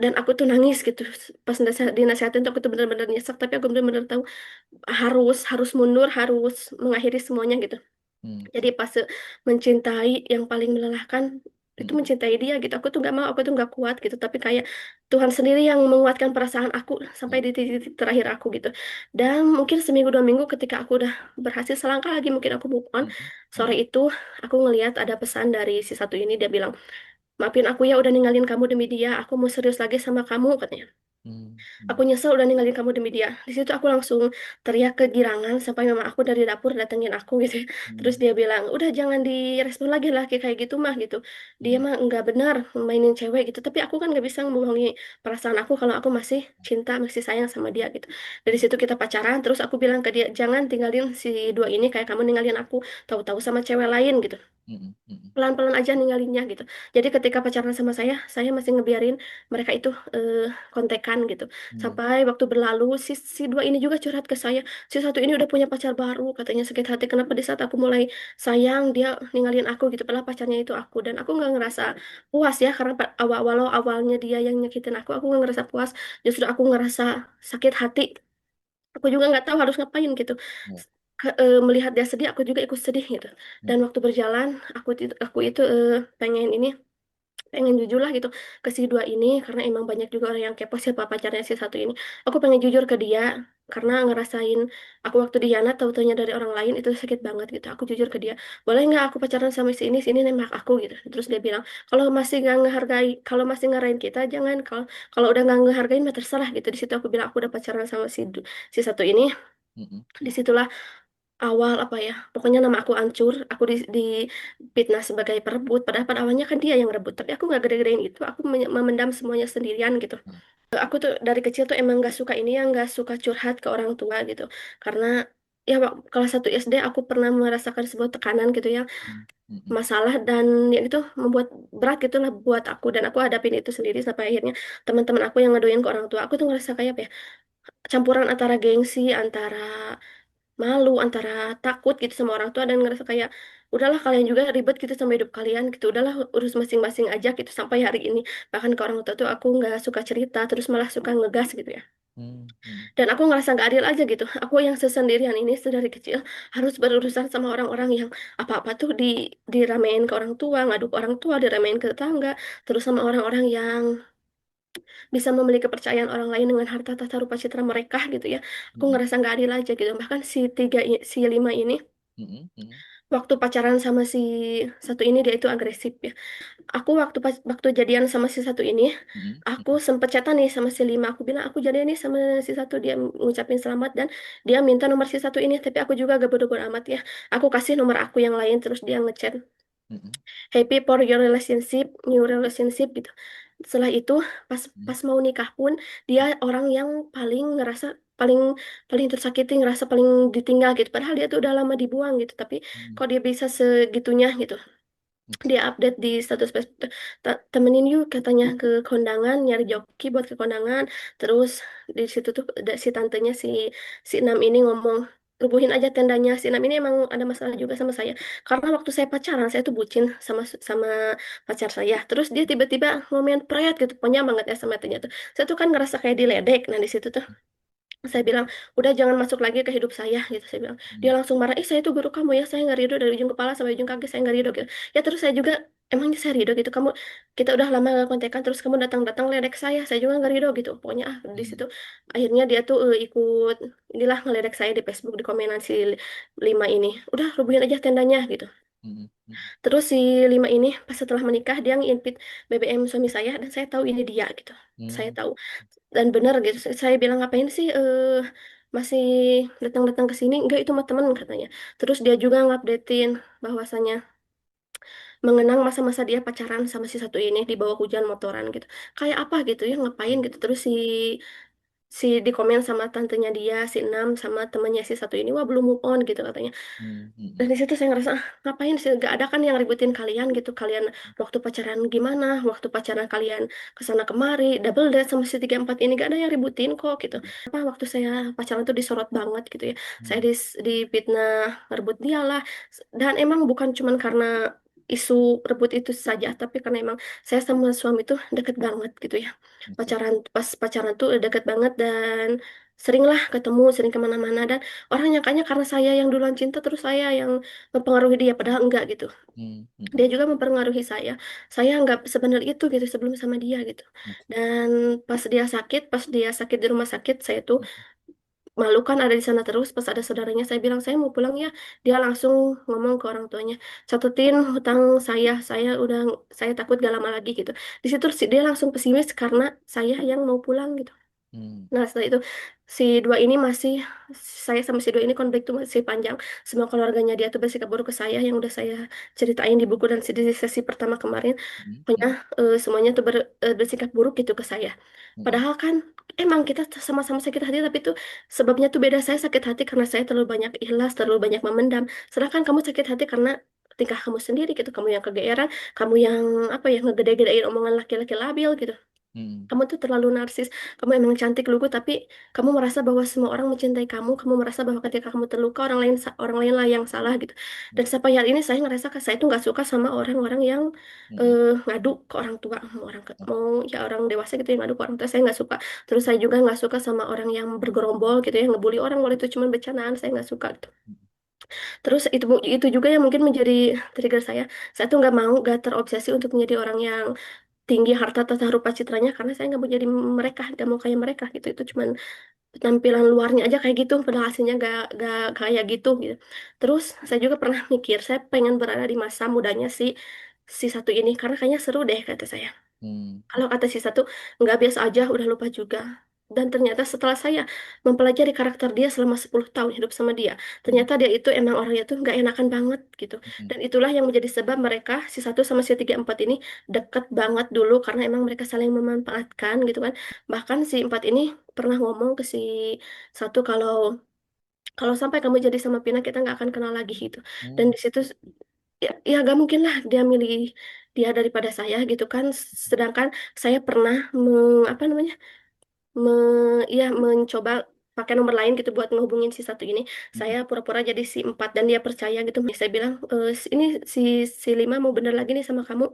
dan aku tuh nangis gitu pas dinasehatin tuh. Aku tuh bener-bener nyesek, tapi aku bener-bener tahu harus harus mundur, harus mengakhiri semuanya gitu. Mm. Jadi pas mencintai yang paling melelahkan itu Mm. mencintai dia gitu. Aku tuh nggak mau, aku tuh nggak kuat gitu. Tapi kayak Tuhan sendiri yang menguatkan perasaan aku sampai Iya. di titik terakhir aku gitu. Dan mungkin seminggu dua minggu ketika aku udah berhasil selangkah lagi, mungkin aku move on. Mm. Sore Mm. itu aku ngelihat ada pesan dari si satu ini, dia bilang, maafin aku ya udah ninggalin kamu demi dia. Aku mau serius lagi sama kamu katanya. Mm. Aku Mm. nyesel udah ninggalin kamu demi dia. Di situ aku langsung teriak kegirangan sampai mama aku dari dapur datengin aku gitu ya. Terus Mm. dia bilang, udah jangan direspon lagi laki kayak gitu mah gitu. Dia Mm. mah nggak benar mainin cewek gitu. Tapi aku kan nggak bisa membohongi perasaan aku kalau aku masih cinta, masih sayang sama dia gitu. Dari situ kita pacaran. Terus aku bilang ke dia, jangan tinggalin si dua ini kayak kamu ninggalin aku. Tahu-tahu sama cewek lain gitu. mm, mm, Pelan-pelan aja ninggalinnya gitu. Jadi ketika pacaran sama saya masih ngebiarin mereka itu kontekan gitu. mm, Sampai waktu berlalu, si dua ini juga curhat ke saya. Si satu ini udah punya pacar baru, katanya sakit hati. Kenapa di saat aku mulai sayang, dia ninggalin aku gitu. Padahal pacarnya itu aku. Dan aku nggak ngerasa puas ya, karena walau awalnya dia yang nyakitin aku nggak ngerasa puas. Justru aku ngerasa sakit hati. Aku juga nggak tahu harus ngapain gitu. ya, Melihat dia sedih, aku juga ikut sedih gitu. Dan mm, waktu berjalan, aku itu pengen ini, pengen jujur lah gitu ke si dua ini, karena emang banyak juga orang yang kepo siapa pacarnya si satu ini. Aku pengen jujur ke dia karena ngerasain aku waktu dihianat tahu-taunya dari orang lain itu sakit banget gitu. Aku jujur ke dia, boleh nggak aku pacaran sama si ini nembak aku gitu. Terus dia bilang, kalau masih nggak ngehargai, kalau masih ngarahin kita jangan, kalau kalau udah nggak ngehargain mah terserah gitu. Di situ aku bilang aku udah pacaran sama si satu ini. mm, Disitulah awal apa ya, pokoknya nama aku hancur. Aku di fitnah sebagai perebut, padahal pada awalnya kan dia yang rebut, tapi aku nggak gede-gedein itu. Aku memendam semuanya sendirian gitu. mm, Aku tuh dari kecil tuh emang nggak suka ini ya, nggak suka curhat ke orang tua gitu, karena ya kelas 1 SD aku pernah merasakan sebuah tekanan gitu ya, mm, mm, masalah, dan ya itu membuat berat gitu lah buat aku, dan aku hadapin itu sendiri sampai akhirnya teman-teman aku yang ngaduin ke orang tua aku tuh ngerasa kayak apa ya, campuran antara gengsi, antara malu, antara takut gitu sama orang tua, dan ngerasa kayak udahlah kalian juga ribet gitu sama hidup kalian gitu, udahlah urus masing-masing aja gitu. Sampai hari ini bahkan ke orang tua tuh aku nggak suka cerita, terus malah suka ngegas gitu ya. mm, mm, Dan aku ngerasa nggak adil aja gitu, aku yang sesendirian ini sedari kecil harus berurusan sama orang-orang yang apa-apa tuh diramein ke orang tua, ngadu ke orang tua, diramein ke tetangga, terus sama orang-orang yang bisa membeli kepercayaan orang lain dengan harta tata rupa citra mereka gitu ya. Aku mm, ngerasa nggak adil aja gitu. Bahkan si lima ini mm, mm, waktu pacaran sama si satu ini dia itu agresif ya. Aku waktu jadian sama si satu ini, mm, aku sempet chatan nih sama si lima. Aku bilang aku jadian nih sama si satu, dia ngucapin selamat dan dia minta nomor si satu ini. Tapi aku juga gak bodo-bodo amat ya. Aku kasih nomor aku yang lain, terus dia ngechat, mm, happy for your relationship, new relationship gitu. Setelah itu pas mm, pas mau nikah pun dia orang yang paling ngerasa paling paling tersakiti, ngerasa paling ditinggal gitu. Padahal dia tuh udah lama dibuang gitu, tapi mm, kok dia bisa segitunya gitu. oke, Dia update di status Facebook, temenin yuk katanya ke kondangan, nyari joki buat ke kondangan. Terus di situ tuh ada si tantenya si enam ini ngomong, rubuhin aja tendanya. Si enam ini emang ada masalah juga sama saya, karena waktu saya pacaran saya tuh bucin sama sama pacar saya. Terus dia tiba-tiba ngomen prayat gitu, pokoknya banget ya sama tanya tuh. Saya tuh kan ngerasa kayak diledek. Nah di situ tuh saya bilang, udah jangan masuk lagi ke hidup saya gitu. Saya bilang, dia mm, langsung marah, ih saya itu guru kamu ya, saya nggak ridho dari ujung kepala sampai ujung kaki, saya nggak ridho gitu. Ya terus saya juga, emangnya saya ridho gitu, kamu, kita udah lama gak kontekan terus kamu datang-datang ledek saya juga nggak ridho gitu. Pokoknya di situ mm, akhirnya dia tuh ikut inilah ngeledek saya di Facebook, di komenan si lima ini, udah rubuhin aja tendanya gitu. mm, mm, Terus si lima ini pas setelah menikah dia nginpit BBM suami saya, dan saya tahu ini dia gitu. Saya mm, tahu dan benar gitu. Saya bilang ngapain sih masih datang-datang ke sini? Enggak, itu mah teman katanya. Terus dia juga ngupdatein bahwasannya mengenang masa-masa dia pacaran sama si satu ini di bawah hujan motoran gitu. Kayak apa gitu ya, ngapain gitu. Terus si di komen sama tantenya dia si enam sama temannya si satu ini, wah belum move on gitu katanya. mm, Dan mm, di situ saya ngerasa, "Ah, ngapain sih, gak ada kan yang ributin kalian gitu, kalian waktu pacaran gimana, waktu pacaran kalian kesana kemari double date sama si tiga empat ini gak ada yang ributin kok gitu. Apa waktu saya pacaran tuh disorot banget gitu ya, saya mm, di fitnah rebut dia lah. Dan emang bukan cuman karena isu rebut itu saja, tapi karena emang saya sama suami tuh deket banget gitu ya. oke, Pacaran, pas pacaran tuh deket banget, dan seringlah ketemu, sering kemana-mana, dan orang nyangkanya karena saya yang duluan cinta terus saya yang mempengaruhi dia, padahal enggak gitu. mm, mm, Dia juga mempengaruhi saya. Saya nggak sebenar itu gitu sebelum sama dia gitu. oke, Dan pas dia sakit di rumah sakit, saya tuh malu kan ada di sana terus. Pas ada saudaranya, saya bilang saya mau pulang ya. Dia langsung ngomong ke orang tuanya, catetin hutang saya udah, saya takut gak lama lagi gitu. Di situ dia langsung pesimis karena saya yang mau pulang gitu. mm, Nah, setelah itu si dua ini masih, saya sama si dua ini konflik tuh masih panjang. Semua keluarganya dia tuh bersikap buruk ke saya, yang udah saya ceritain di buku dan di sesi pertama kemarin. mm, Pokoknya mm, semuanya tuh bersikap buruk gitu ke saya. mm, Padahal kan emang kita sama-sama sakit hati, tapi tuh sebabnya tuh beda. Saya sakit hati karena saya terlalu banyak ikhlas, terlalu banyak memendam. Sedangkan kamu sakit hati karena tingkah kamu sendiri gitu, kamu yang kegeeran, kamu yang apa ya ngegede-gedein omongan laki-laki labil gitu. Hmm. Kamu tuh terlalu narsis. Kamu emang cantik lugu, tapi kamu merasa bahwa semua orang mencintai kamu. Kamu merasa bahwa ketika kamu terluka orang lain lah yang salah gitu. Dan sampai hari ini saya ngerasa saya tuh nggak suka sama orang-orang yang Hmm. ngadu ke orang tua, mau ya orang dewasa gitu yang ngadu ke orang tua. Saya nggak suka. Terus saya juga nggak suka sama orang yang bergerombol gitu ya, ngebully orang walau itu cuma bercandaan. Saya nggak suka gitu. Terus itu juga yang mungkin menjadi trigger saya. Saya tuh nggak mau, nggak terobsesi untuk menjadi orang yang tinggi harta tata rupa citranya, karena saya nggak mau jadi mereka, nggak mau kayak mereka gitu. Itu cuman tampilan luarnya aja kayak gitu, padahal aslinya nggak kayak gitu gitu. Terus saya juga pernah mikir saya pengen berada di masa mudanya si si satu ini, karena kayaknya seru deh kata saya. Hmm. Kalau kata si satu, nggak biasa aja, udah lupa juga. Dan ternyata setelah saya mempelajari karakter dia selama 10 tahun hidup sama dia, Hmm. ternyata dia itu emang orangnya tuh nggak enakan banget gitu. Hmm. Dan itulah yang menjadi sebab mereka, si satu sama si tiga empat ini deket banget dulu, karena emang mereka saling memanfaatkan gitu kan. Bahkan si empat ini pernah ngomong ke si satu kalau kalau sampai kamu jadi sama Pina kita nggak akan kenal lagi gitu. Dan Hmm. di situ ya, ya gak mungkin lah dia milih dia daripada saya gitu kan. Sedangkan saya pernah apa namanya me, ya mencoba pakai nomor lain gitu buat ngehubungin si satu ini. Hmm. Saya pura-pura jadi si empat dan dia percaya gitu. Saya bilang, Ini si lima mau bener lagi nih sama kamu.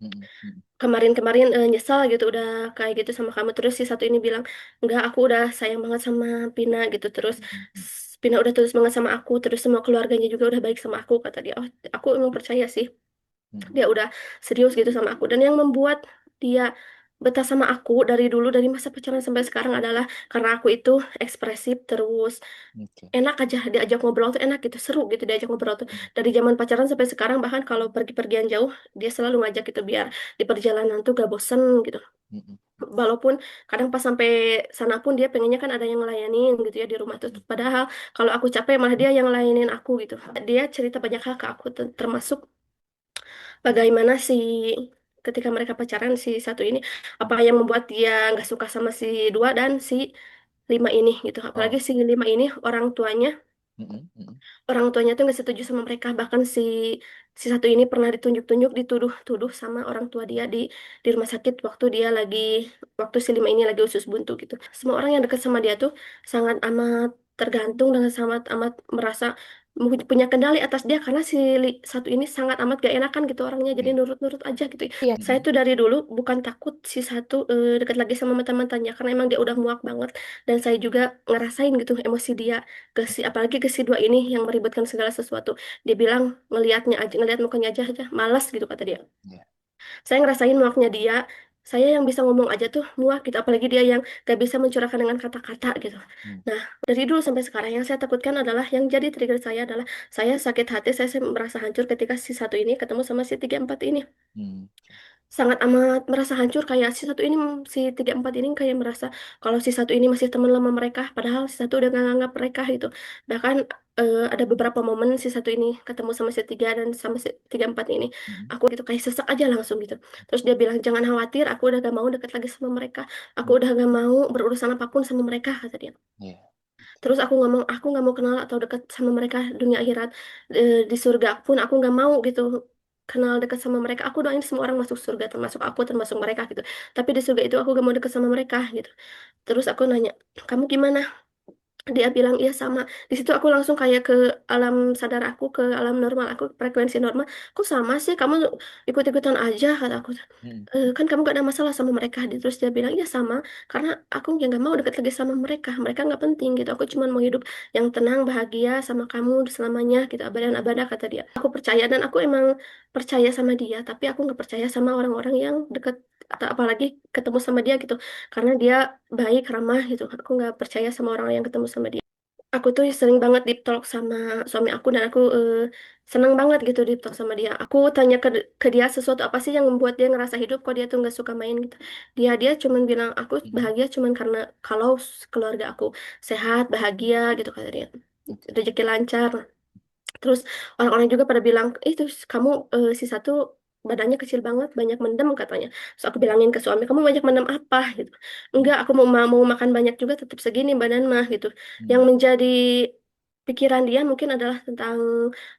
Hmm. Hmm. Kemarin-kemarin nyesal gitu udah kayak gitu sama kamu." Terus si satu ini bilang, "Enggak, aku udah sayang banget sama Pina gitu." Terus Hmm. Pina udah tulus banget sama aku, terus semua keluarganya juga udah baik sama aku, kata dia. Oh, aku emang percaya sih Hmm. dia udah serius gitu sama aku. Dan yang membuat dia betah sama aku dari dulu, dari masa pacaran sampai sekarang adalah karena aku itu ekspresif, terus Oke. enak aja diajak ngobrol tuh, enak gitu, seru gitu diajak ngobrol tuh. Hmm. Dari zaman pacaran sampai sekarang, bahkan kalau pergi-pergian jauh dia selalu ngajak gitu biar di perjalanan tuh gak bosen gitu. Hmm. Walaupun kadang pas sampai sana pun dia pengennya kan ada yang ngelayanin gitu ya di rumah tuh. Padahal kalau aku capek malah dia yang ngelayanin aku gitu. Dia cerita banyak hal ke aku, termasuk bagaimana ketika mereka pacaran si satu ini, apa yang membuat dia nggak suka sama si dua dan si lima ini gitu. Apalagi Oh. si lima ini Hmm. Hmm. orang tuanya tuh nggak setuju sama mereka. Bahkan si satu ini pernah ditunjuk-tunjuk, dituduh-tuduh sama orang tua dia di rumah sakit waktu si lima ini lagi usus buntu gitu. Semua orang yang dekat sama dia tuh sangat amat tergantung dan sangat amat merasa punya kendali atas dia, karena satu ini sangat amat gak enakan gitu orangnya, jadi Oke. nurut-nurut aja gitu. Iya, saya Hmm. tuh dari dulu bukan takut si satu dekat lagi sama mantan-mantannya, karena emang dia udah muak banget. Dan saya juga ngerasain gitu emosi dia apalagi ke si dua ini yang meributkan segala sesuatu. Dia bilang ngelihat mukanya aja malas gitu kata dia. Ya. Saya ngerasain muaknya dia. Saya yang bisa ngomong aja tuh muak gitu, apalagi dia yang gak bisa mencurahkan dengan kata-kata gitu. Hmm. Nah, dari dulu sampai sekarang yang saya takutkan adalah, yang jadi trigger saya adalah saya sakit hati, saya merasa hancur ketika si satu ini ketemu sama si tiga empat ini. Hmm. Sangat amat merasa hancur, kayak si tiga empat ini kayak merasa kalau si satu ini masih teman lama mereka, padahal si satu udah nggak nganggap mereka gitu. Bahkan ada beberapa momen si satu ini ketemu sama si tiga dan sama si tiga empat ini, Hmm. aku gitu kayak sesak aja langsung gitu. Terus dia bilang, "Jangan khawatir, aku udah gak mau dekat lagi sama mereka, aku Hmm. udah gak mau berurusan apapun sama mereka," kata dia. Ya. Terus aku nggak mau kenal atau dekat sama mereka dunia akhirat. Di surga pun aku nggak mau gitu kenal dekat sama mereka. Aku doain semua orang masuk surga, termasuk aku, termasuk mereka gitu. Tapi di surga itu aku gak mau dekat sama mereka gitu. Terus aku nanya, "Kamu gimana?" Dia bilang, "Iya sama." Di situ aku langsung kayak ke alam sadar aku, ke alam normal aku, frekuensi normal. "Kok sama sih? Kamu ikut-ikutan aja," kata aku. Hmm. Kan kamu gak ada masalah sama mereka." Terus dia bilang, "Iya sama, karena aku yang gak mau dekat lagi sama mereka. Mereka nggak penting gitu. Aku cuma mau hidup yang tenang, bahagia sama kamu selamanya gitu, abadan-abada," kata dia. Aku percaya dan aku emang percaya sama dia, tapi aku nggak percaya sama orang-orang yang dekat atau apalagi ketemu sama dia gitu, karena dia baik, ramah gitu. Aku nggak percaya sama orang yang ketemu sama dia. Aku tuh sering banget deep talk sama suami aku, dan aku seneng banget gitu deep talk sama dia. Aku tanya ke dia sesuatu apa sih yang membuat dia ngerasa hidup, kok dia tuh nggak suka main gitu. Dia cuman bilang, "Aku Hmm. bahagia cuman karena kalau keluarga aku sehat, bahagia," gitu kata dia. Oke. Rezeki lancar. Terus orang-orang juga pada bilang, "Itu kamu si satu badannya kecil banget, banyak mendem," katanya. Terus aku bilangin ke suami, "Kamu banyak mendem apa?" gitu. Hmm. "Enggak, aku mau makan banyak juga tetap segini badan mah," gitu. Yang Hmm. menjadi pikiran dia mungkin adalah tentang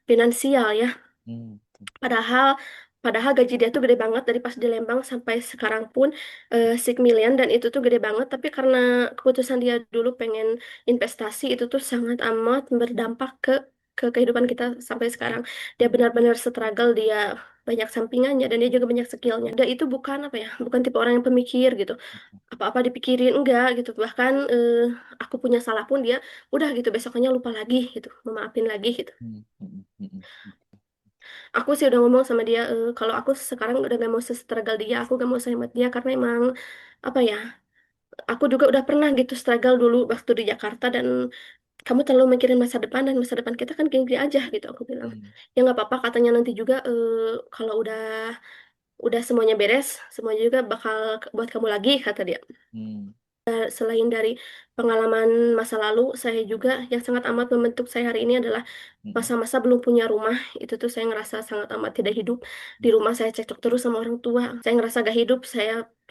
finansial ya. Hmm. Padahal padahal gaji dia tuh gede banget dari pas di Lembang sampai sekarang pun 6 million, dan itu tuh gede banget, tapi karena keputusan dia dulu pengen investasi itu tuh sangat amat berdampak ke kehidupan kita sampai sekarang. Dia Hmm. benar-benar struggle, dia banyak sampingannya dan dia juga banyak skillnya. Dia itu bukan apa ya, bukan tipe orang yang pemikir gitu. Apa-apa dipikirin enggak gitu. Bahkan aku punya salah pun dia udah gitu besoknya lupa lagi gitu, memaafin lagi gitu. Hmm. Hmm. Hmm. Aku sih udah ngomong sama dia, kalau aku sekarang udah gak mau se-struggle dia, aku gak mau sehemat dia, karena emang apa ya, aku juga udah pernah gitu struggle dulu waktu di Jakarta, dan kamu terlalu mikirin masa depan, dan masa depan kita kan gini aja gitu, aku bilang. Hmm. Ya nggak apa-apa katanya, nanti juga kalau udah semuanya beres, semuanya juga bakal buat kamu lagi, kata dia. Hmm. Selain dari pengalaman masa lalu, saya juga yang sangat amat membentuk saya hari ini adalah Hmm. masa-masa belum punya rumah. Itu tuh saya ngerasa sangat amat tidak hidup. Di rumah saya cekcok terus sama orang tua. Saya ngerasa gak hidup.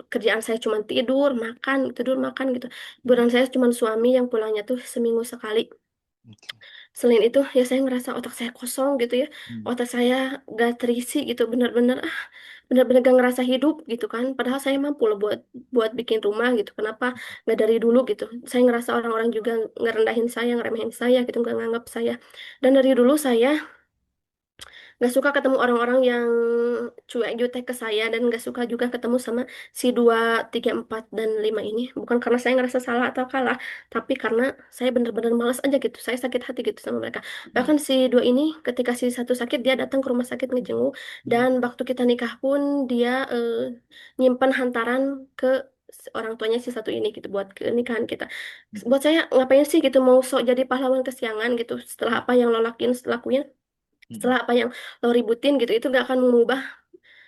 Kerjaan saya cuma tidur, makan gitu. Hmm. Hiburan saya cuma suami yang pulangnya tuh seminggu sekali. Oke. Selain itu, ya saya ngerasa otak saya kosong gitu ya. Hmm. Otak saya gak terisi gitu, benar-benar gak ngerasa hidup gitu kan. Padahal saya mampu loh buat buat bikin rumah gitu. Kenapa nggak dari dulu gitu? Saya ngerasa orang-orang juga ngerendahin saya, ngeremehin saya gitu, nggak nganggap saya. Dan dari dulu saya nggak suka ketemu orang-orang yang cuek jutek ke saya, dan nggak suka juga ketemu sama si 2, 3, 4, dan 5 ini. Bukan karena saya ngerasa salah atau kalah, tapi karena saya benar-benar malas aja gitu. Saya sakit hati gitu sama mereka. Hmm. Bahkan si dua ini, ketika si satu sakit, dia datang ke rumah sakit ngejenguk, Hmm. dan waktu kita nikah pun dia nyimpan hantaran ke orang tuanya si satu ini gitu buat nikahan kita. Buat saya ngapain sih gitu mau sok jadi pahlawan kesiangan gitu, setelah apa yang lo lakuin, Hmm. setelah apa yang lo ributin gitu, itu gak akan mengubah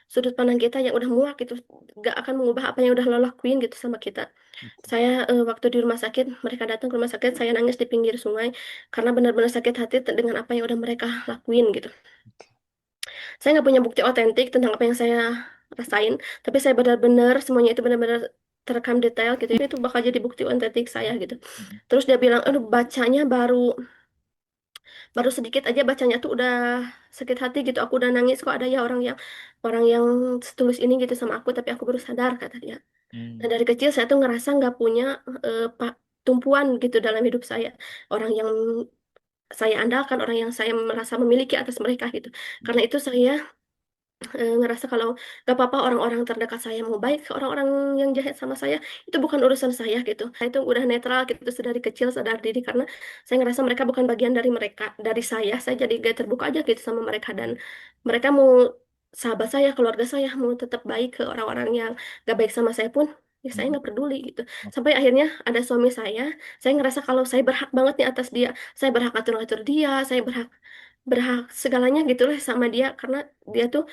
sudut pandang kita yang udah muak gitu, gak akan mengubah apa yang udah lo lakuin gitu sama kita. Oke. Saya waktu di rumah sakit, mereka datang ke rumah sakit, saya nangis di pinggir sungai karena benar-benar sakit hati dengan apa yang udah mereka lakuin gitu. Oke. Saya nggak punya bukti otentik tentang apa yang saya rasain, tapi saya benar-benar semuanya itu benar-benar terekam detail gitu, itu bakal jadi bukti otentik saya gitu. Hmm. Terus dia bilang, aduh, bacanya baru baru sedikit aja, bacanya tuh udah sakit hati gitu, aku udah nangis, kok ada ya orang yang setulus ini gitu sama aku, tapi aku baru sadar, kata dia. Dan Hmm. dari kecil saya tuh ngerasa nggak punya tumpuan gitu dalam hidup saya, orang yang saya andalkan, orang yang saya merasa memiliki atas mereka gitu. Karena Oke. itu saya ngerasa kalau gak apa-apa orang-orang terdekat saya mau baik ke orang-orang yang jahat sama saya, itu bukan urusan saya gitu. Saya itu udah netral gitu dari kecil, sadar diri, karena saya ngerasa mereka bukan bagian dari mereka, dari saya jadi gak terbuka aja gitu sama mereka. Dan mereka mau sahabat saya, keluarga saya, mau tetap baik ke orang-orang yang gak baik sama saya pun, ya saya Hmm. nggak peduli gitu. Oke. Sampai akhirnya ada suami saya ngerasa kalau saya berhak banget nih atas dia, saya berhak atur-atur dia, saya berhak berhak segalanya gitu lah sama dia, karena dia tuh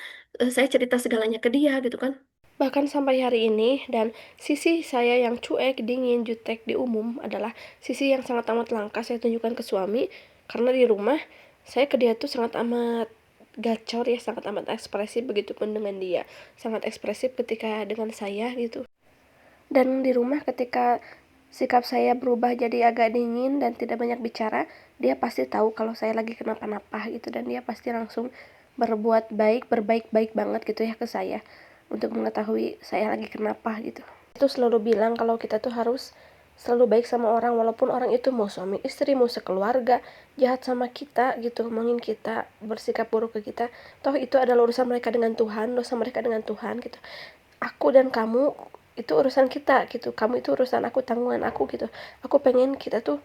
saya cerita segalanya ke dia gitu kan. Bahkan sampai hari ini, dan sisi saya yang cuek, dingin, jutek di umum adalah sisi yang sangat amat langka saya tunjukkan ke suami, karena di rumah saya ke dia tuh sangat amat gacor ya, sangat amat ekspresif, begitupun dengan dia sangat ekspresif ketika dengan saya gitu. Dan di rumah ketika sikap saya berubah jadi agak dingin dan tidak banyak bicara, dia pasti tahu kalau saya lagi kenapa-napa gitu, dan dia pasti langsung berbaik-baik banget gitu ya ke saya untuk mengetahui saya lagi kenapa gitu. Itu selalu bilang kalau kita tuh harus selalu baik sama orang, walaupun orang itu mau suami istri, mau sekeluarga, jahat sama kita gitu, mungkin kita bersikap buruk ke kita, toh itu adalah urusan mereka dengan Tuhan, dosa mereka dengan Tuhan gitu. Aku dan kamu itu urusan kita gitu, kamu itu urusan aku, tanggungan aku gitu. Aku pengen kita tuh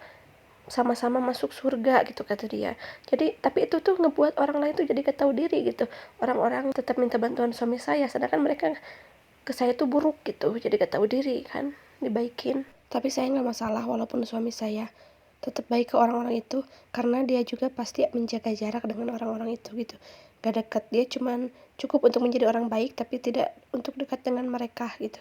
sama-sama masuk surga gitu, kata dia. Jadi tapi itu tuh ngebuat orang lain tuh jadi gak tahu diri gitu. Orang-orang tetap minta bantuan suami saya, sedangkan mereka ke saya tuh buruk gitu, jadi gak tahu diri kan, dibaikin. Tapi saya nggak masalah walaupun suami saya tetap baik ke orang-orang itu, karena dia juga pasti menjaga jarak dengan orang-orang itu gitu. Gak dekat, dia cuman cukup untuk menjadi orang baik tapi tidak untuk dekat dengan mereka gitu.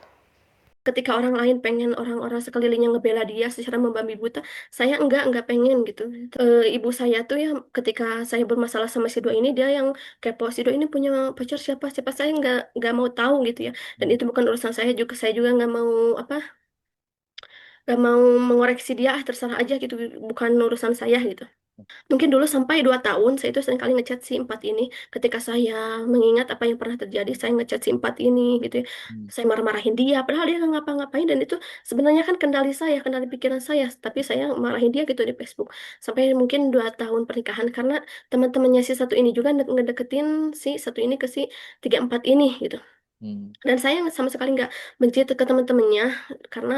Ketika orang lain pengen orang-orang sekelilingnya ngebela dia secara membabi buta, saya enggak pengen gitu. Ibu saya tuh ya, ketika saya bermasalah sama si dua ini, dia yang kepo, si dua ini punya pacar siapa siapa, saya nggak mau tahu gitu ya. Dan Hmm. itu bukan urusan saya juga, saya juga nggak mau apa, nggak mau mengoreksi dia, terserah aja gitu, bukan urusan saya gitu. Mungkin dulu sampai 2 tahun saya itu sering kali ngechat si empat ini. Ketika saya mengingat apa yang pernah terjadi, saya ngechat si empat ini gitu ya. Hmm. Saya marah-marahin dia, padahal dia nggak ngapa-ngapain dan itu sebenarnya kan kendali saya, kendali pikiran saya. Tapi saya marahin dia gitu di Facebook. Sampai mungkin 2 tahun pernikahan karena teman-temannya si satu ini juga ngedeketin si satu ini ke si tiga empat ini gitu. Hmm. Dan saya sama sekali nggak benci ke teman-temannya karena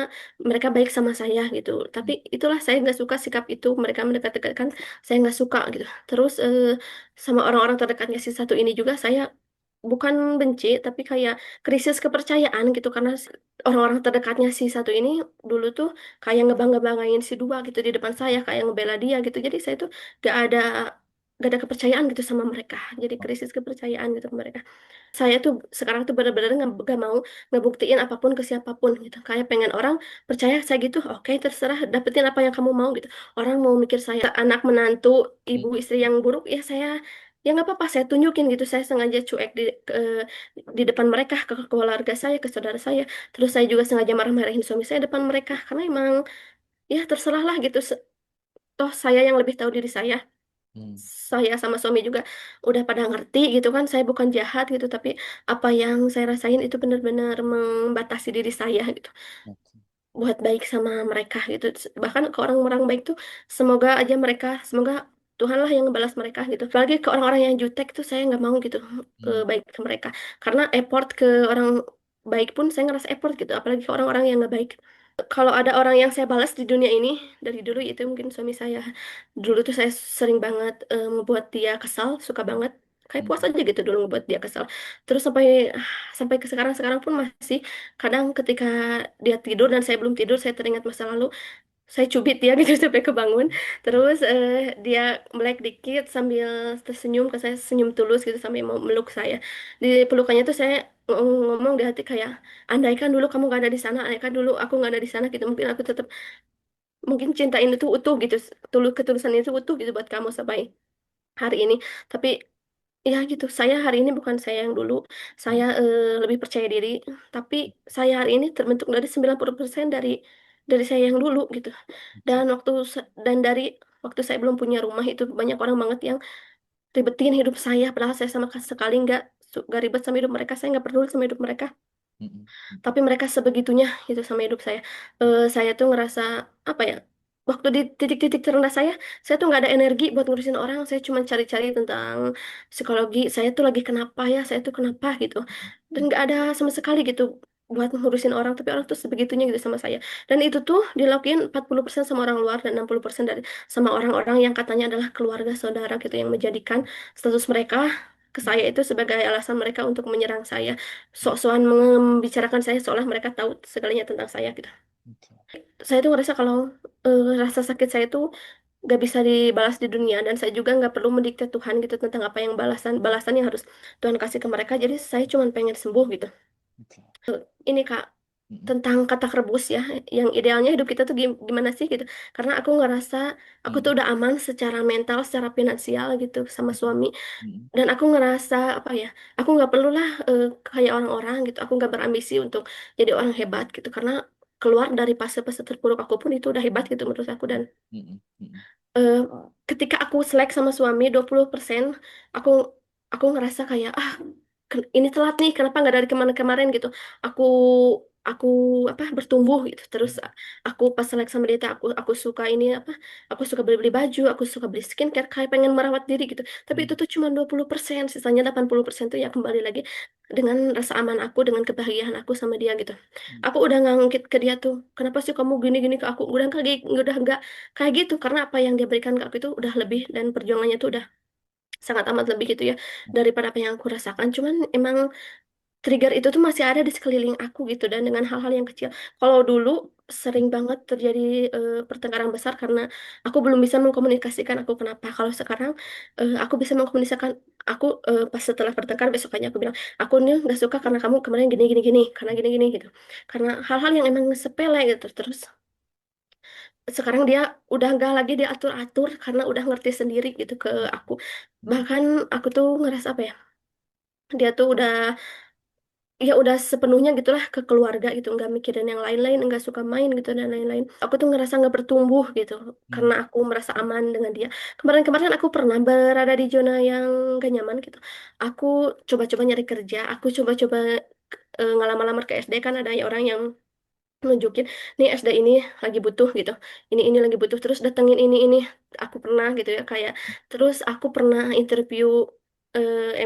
mereka baik sama saya gitu. Tapi Hmm. itulah saya nggak suka sikap itu mereka mendekat-dekatkan saya nggak suka gitu. Terus sama orang-orang terdekatnya si satu ini juga saya bukan benci tapi kayak krisis kepercayaan gitu karena orang-orang terdekatnya si satu ini dulu tuh kayak ngebangga-banggain si dua gitu di depan saya kayak ngebela dia gitu. Jadi saya tuh gak ada gak ada kepercayaan gitu sama mereka. Jadi krisis kepercayaan gitu ke mereka. Saya tuh sekarang tuh bener-bener nggak mau ngebuktiin apapun ke siapapun gitu. Kayak pengen orang percaya saya gitu, oke terserah dapetin apa yang kamu mau gitu. Orang mau mikir saya anak menantu, Hmm. ibu istri yang buruk, ya saya ya nggak apa-apa saya tunjukin gitu. Saya sengaja cuek di depan mereka ke keluarga saya, ke saudara saya. Terus saya juga sengaja marah-marahin suami saya depan mereka karena emang ya terserah lah gitu. Toh saya yang lebih tahu diri saya. Hmm. Saya sama suami juga udah pada ngerti gitu kan saya bukan jahat gitu tapi apa yang saya rasain itu benar-benar membatasi diri saya gitu Oke. buat baik sama mereka gitu bahkan ke orang-orang baik tuh semoga aja mereka semoga Tuhan lah yang ngebalas mereka gitu apalagi ke orang-orang yang jutek tuh saya nggak mau gitu Hmm. baik ke mereka karena effort ke orang baik pun saya ngerasa effort gitu apalagi ke orang-orang yang nggak baik kalau ada orang yang saya balas di dunia ini dari dulu itu mungkin suami saya. Dulu tuh saya sering banget membuat dia kesal, suka banget. Kayak puas Hmm. aja gitu dulu membuat dia kesal. Terus sampai sampai ke sekarang pun masih kadang ketika dia tidur dan saya belum tidur, saya teringat masa lalu, saya cubit dia gitu sampai kebangun. Terus dia melek dikit sambil tersenyum ke saya, senyum tulus gitu sampai mau meluk saya. Di pelukannya tuh saya ngomong di hati kayak andaikan dulu kamu gak ada di sana, andaikan dulu aku gak ada di sana gitu, mungkin aku tetap mungkin cinta ini tuh utuh gitu, ketulusan itu utuh gitu buat kamu sampai hari ini. Tapi ya gitu, saya hari ini bukan saya yang dulu. Saya Hmm. lebih percaya diri, tapi saya hari ini terbentuk dari 90% dari saya yang dulu gitu. Oke. Dan dari waktu saya belum punya rumah itu banyak orang banget yang ribetin hidup saya, padahal saya sama sekali nggak ribet sama hidup mereka, saya nggak peduli sama hidup mereka. Hmm. Hmm. Tapi mereka sebegitunya gitu sama hidup saya. Saya tuh ngerasa apa ya? Waktu di titik-titik terendah saya tuh nggak ada energi buat ngurusin orang. Saya cuma cari-cari tentang psikologi. Saya tuh lagi kenapa ya? Saya tuh kenapa gitu? Dan Hmm. nggak ada sama sekali gitu buat ngurusin orang. Tapi orang tuh sebegitunya gitu sama saya. Dan itu tuh dilakuin 40% sama orang luar dan 60% dari sama orang-orang yang katanya adalah keluarga saudara gitu yang menjadikan status mereka ke Hmm. saya itu sebagai alasan mereka untuk menyerang saya sok-sokan membicarakan saya seolah mereka tahu segalanya tentang saya gitu. Oke. Saya tuh ngerasa kalau rasa sakit saya tuh gak bisa dibalas di dunia dan saya juga nggak perlu mendikte Tuhan gitu tentang apa yang balasan yang harus Tuhan kasih ke mereka. Jadi saya cuma pengen sembuh gitu. Oke. Ini Kak Hmm. tentang kata rebus ya, yang idealnya hidup kita tuh gimana sih gitu. Karena aku ngerasa aku tuh Hmm. udah aman secara mental, secara finansial gitu sama Hmm. suami. Hmm. Dan aku ngerasa apa ya aku nggak perlulah kayak orang-orang gitu aku nggak berambisi untuk jadi orang hebat gitu karena keluar dari fase-fase terpuruk aku pun itu udah hebat gitu menurut aku dan Hmm. Hmm. eh, ketika aku selek sama suami 20% aku aku ngerasa kayak ini telat nih kenapa nggak dari kemarin-kemarin gitu aku aku apa bertumbuh gitu terus aku pas selek sama dia aku suka ini apa aku suka beli-beli baju aku suka beli skincare kayak pengen merawat diri gitu tapi itu Hmm. tuh cuma 20% sisanya 80% tuh ya kembali lagi dengan rasa aman aku dengan kebahagiaan aku sama dia gitu Hmm. aku udah ngangkit ke dia tuh kenapa sih kamu gini-gini ke aku udah nggak kayak gitu karena apa yang dia berikan ke aku itu udah lebih dan perjuangannya tuh udah sangat amat lebih gitu ya daripada apa yang aku rasakan cuman emang trigger itu tuh masih ada di sekeliling aku gitu dan dengan hal-hal yang kecil kalau dulu sering banget terjadi pertengkaran besar karena aku belum bisa mengkomunikasikan aku kenapa kalau sekarang aku bisa mengkomunikasikan aku pas setelah bertengkar besoknya aku bilang aku nih nggak suka karena kamu kemarin gini gini gini karena gini gini gitu karena hal-hal yang emang sepele gitu terus sekarang dia udah nggak lagi diatur-atur karena udah ngerti sendiri gitu ke aku Hmm. bahkan aku tuh ngerasa apa ya dia tuh udah ya udah sepenuhnya gitulah ke keluarga gitu, nggak mikirin yang lain-lain, nggak suka main gitu dan lain-lain. Aku tuh ngerasa nggak bertumbuh gitu karena Hmm. aku merasa aman dengan dia. Kemarin-kemarin aku pernah berada di zona yang gak nyaman gitu. Aku coba-coba nyari kerja, aku coba-coba ngelamar-lamar ke SD, kan ada orang yang nunjukin nih SD ini lagi butuh gitu, ini lagi butuh, terus datengin ini, aku pernah gitu ya kayak, terus aku pernah interview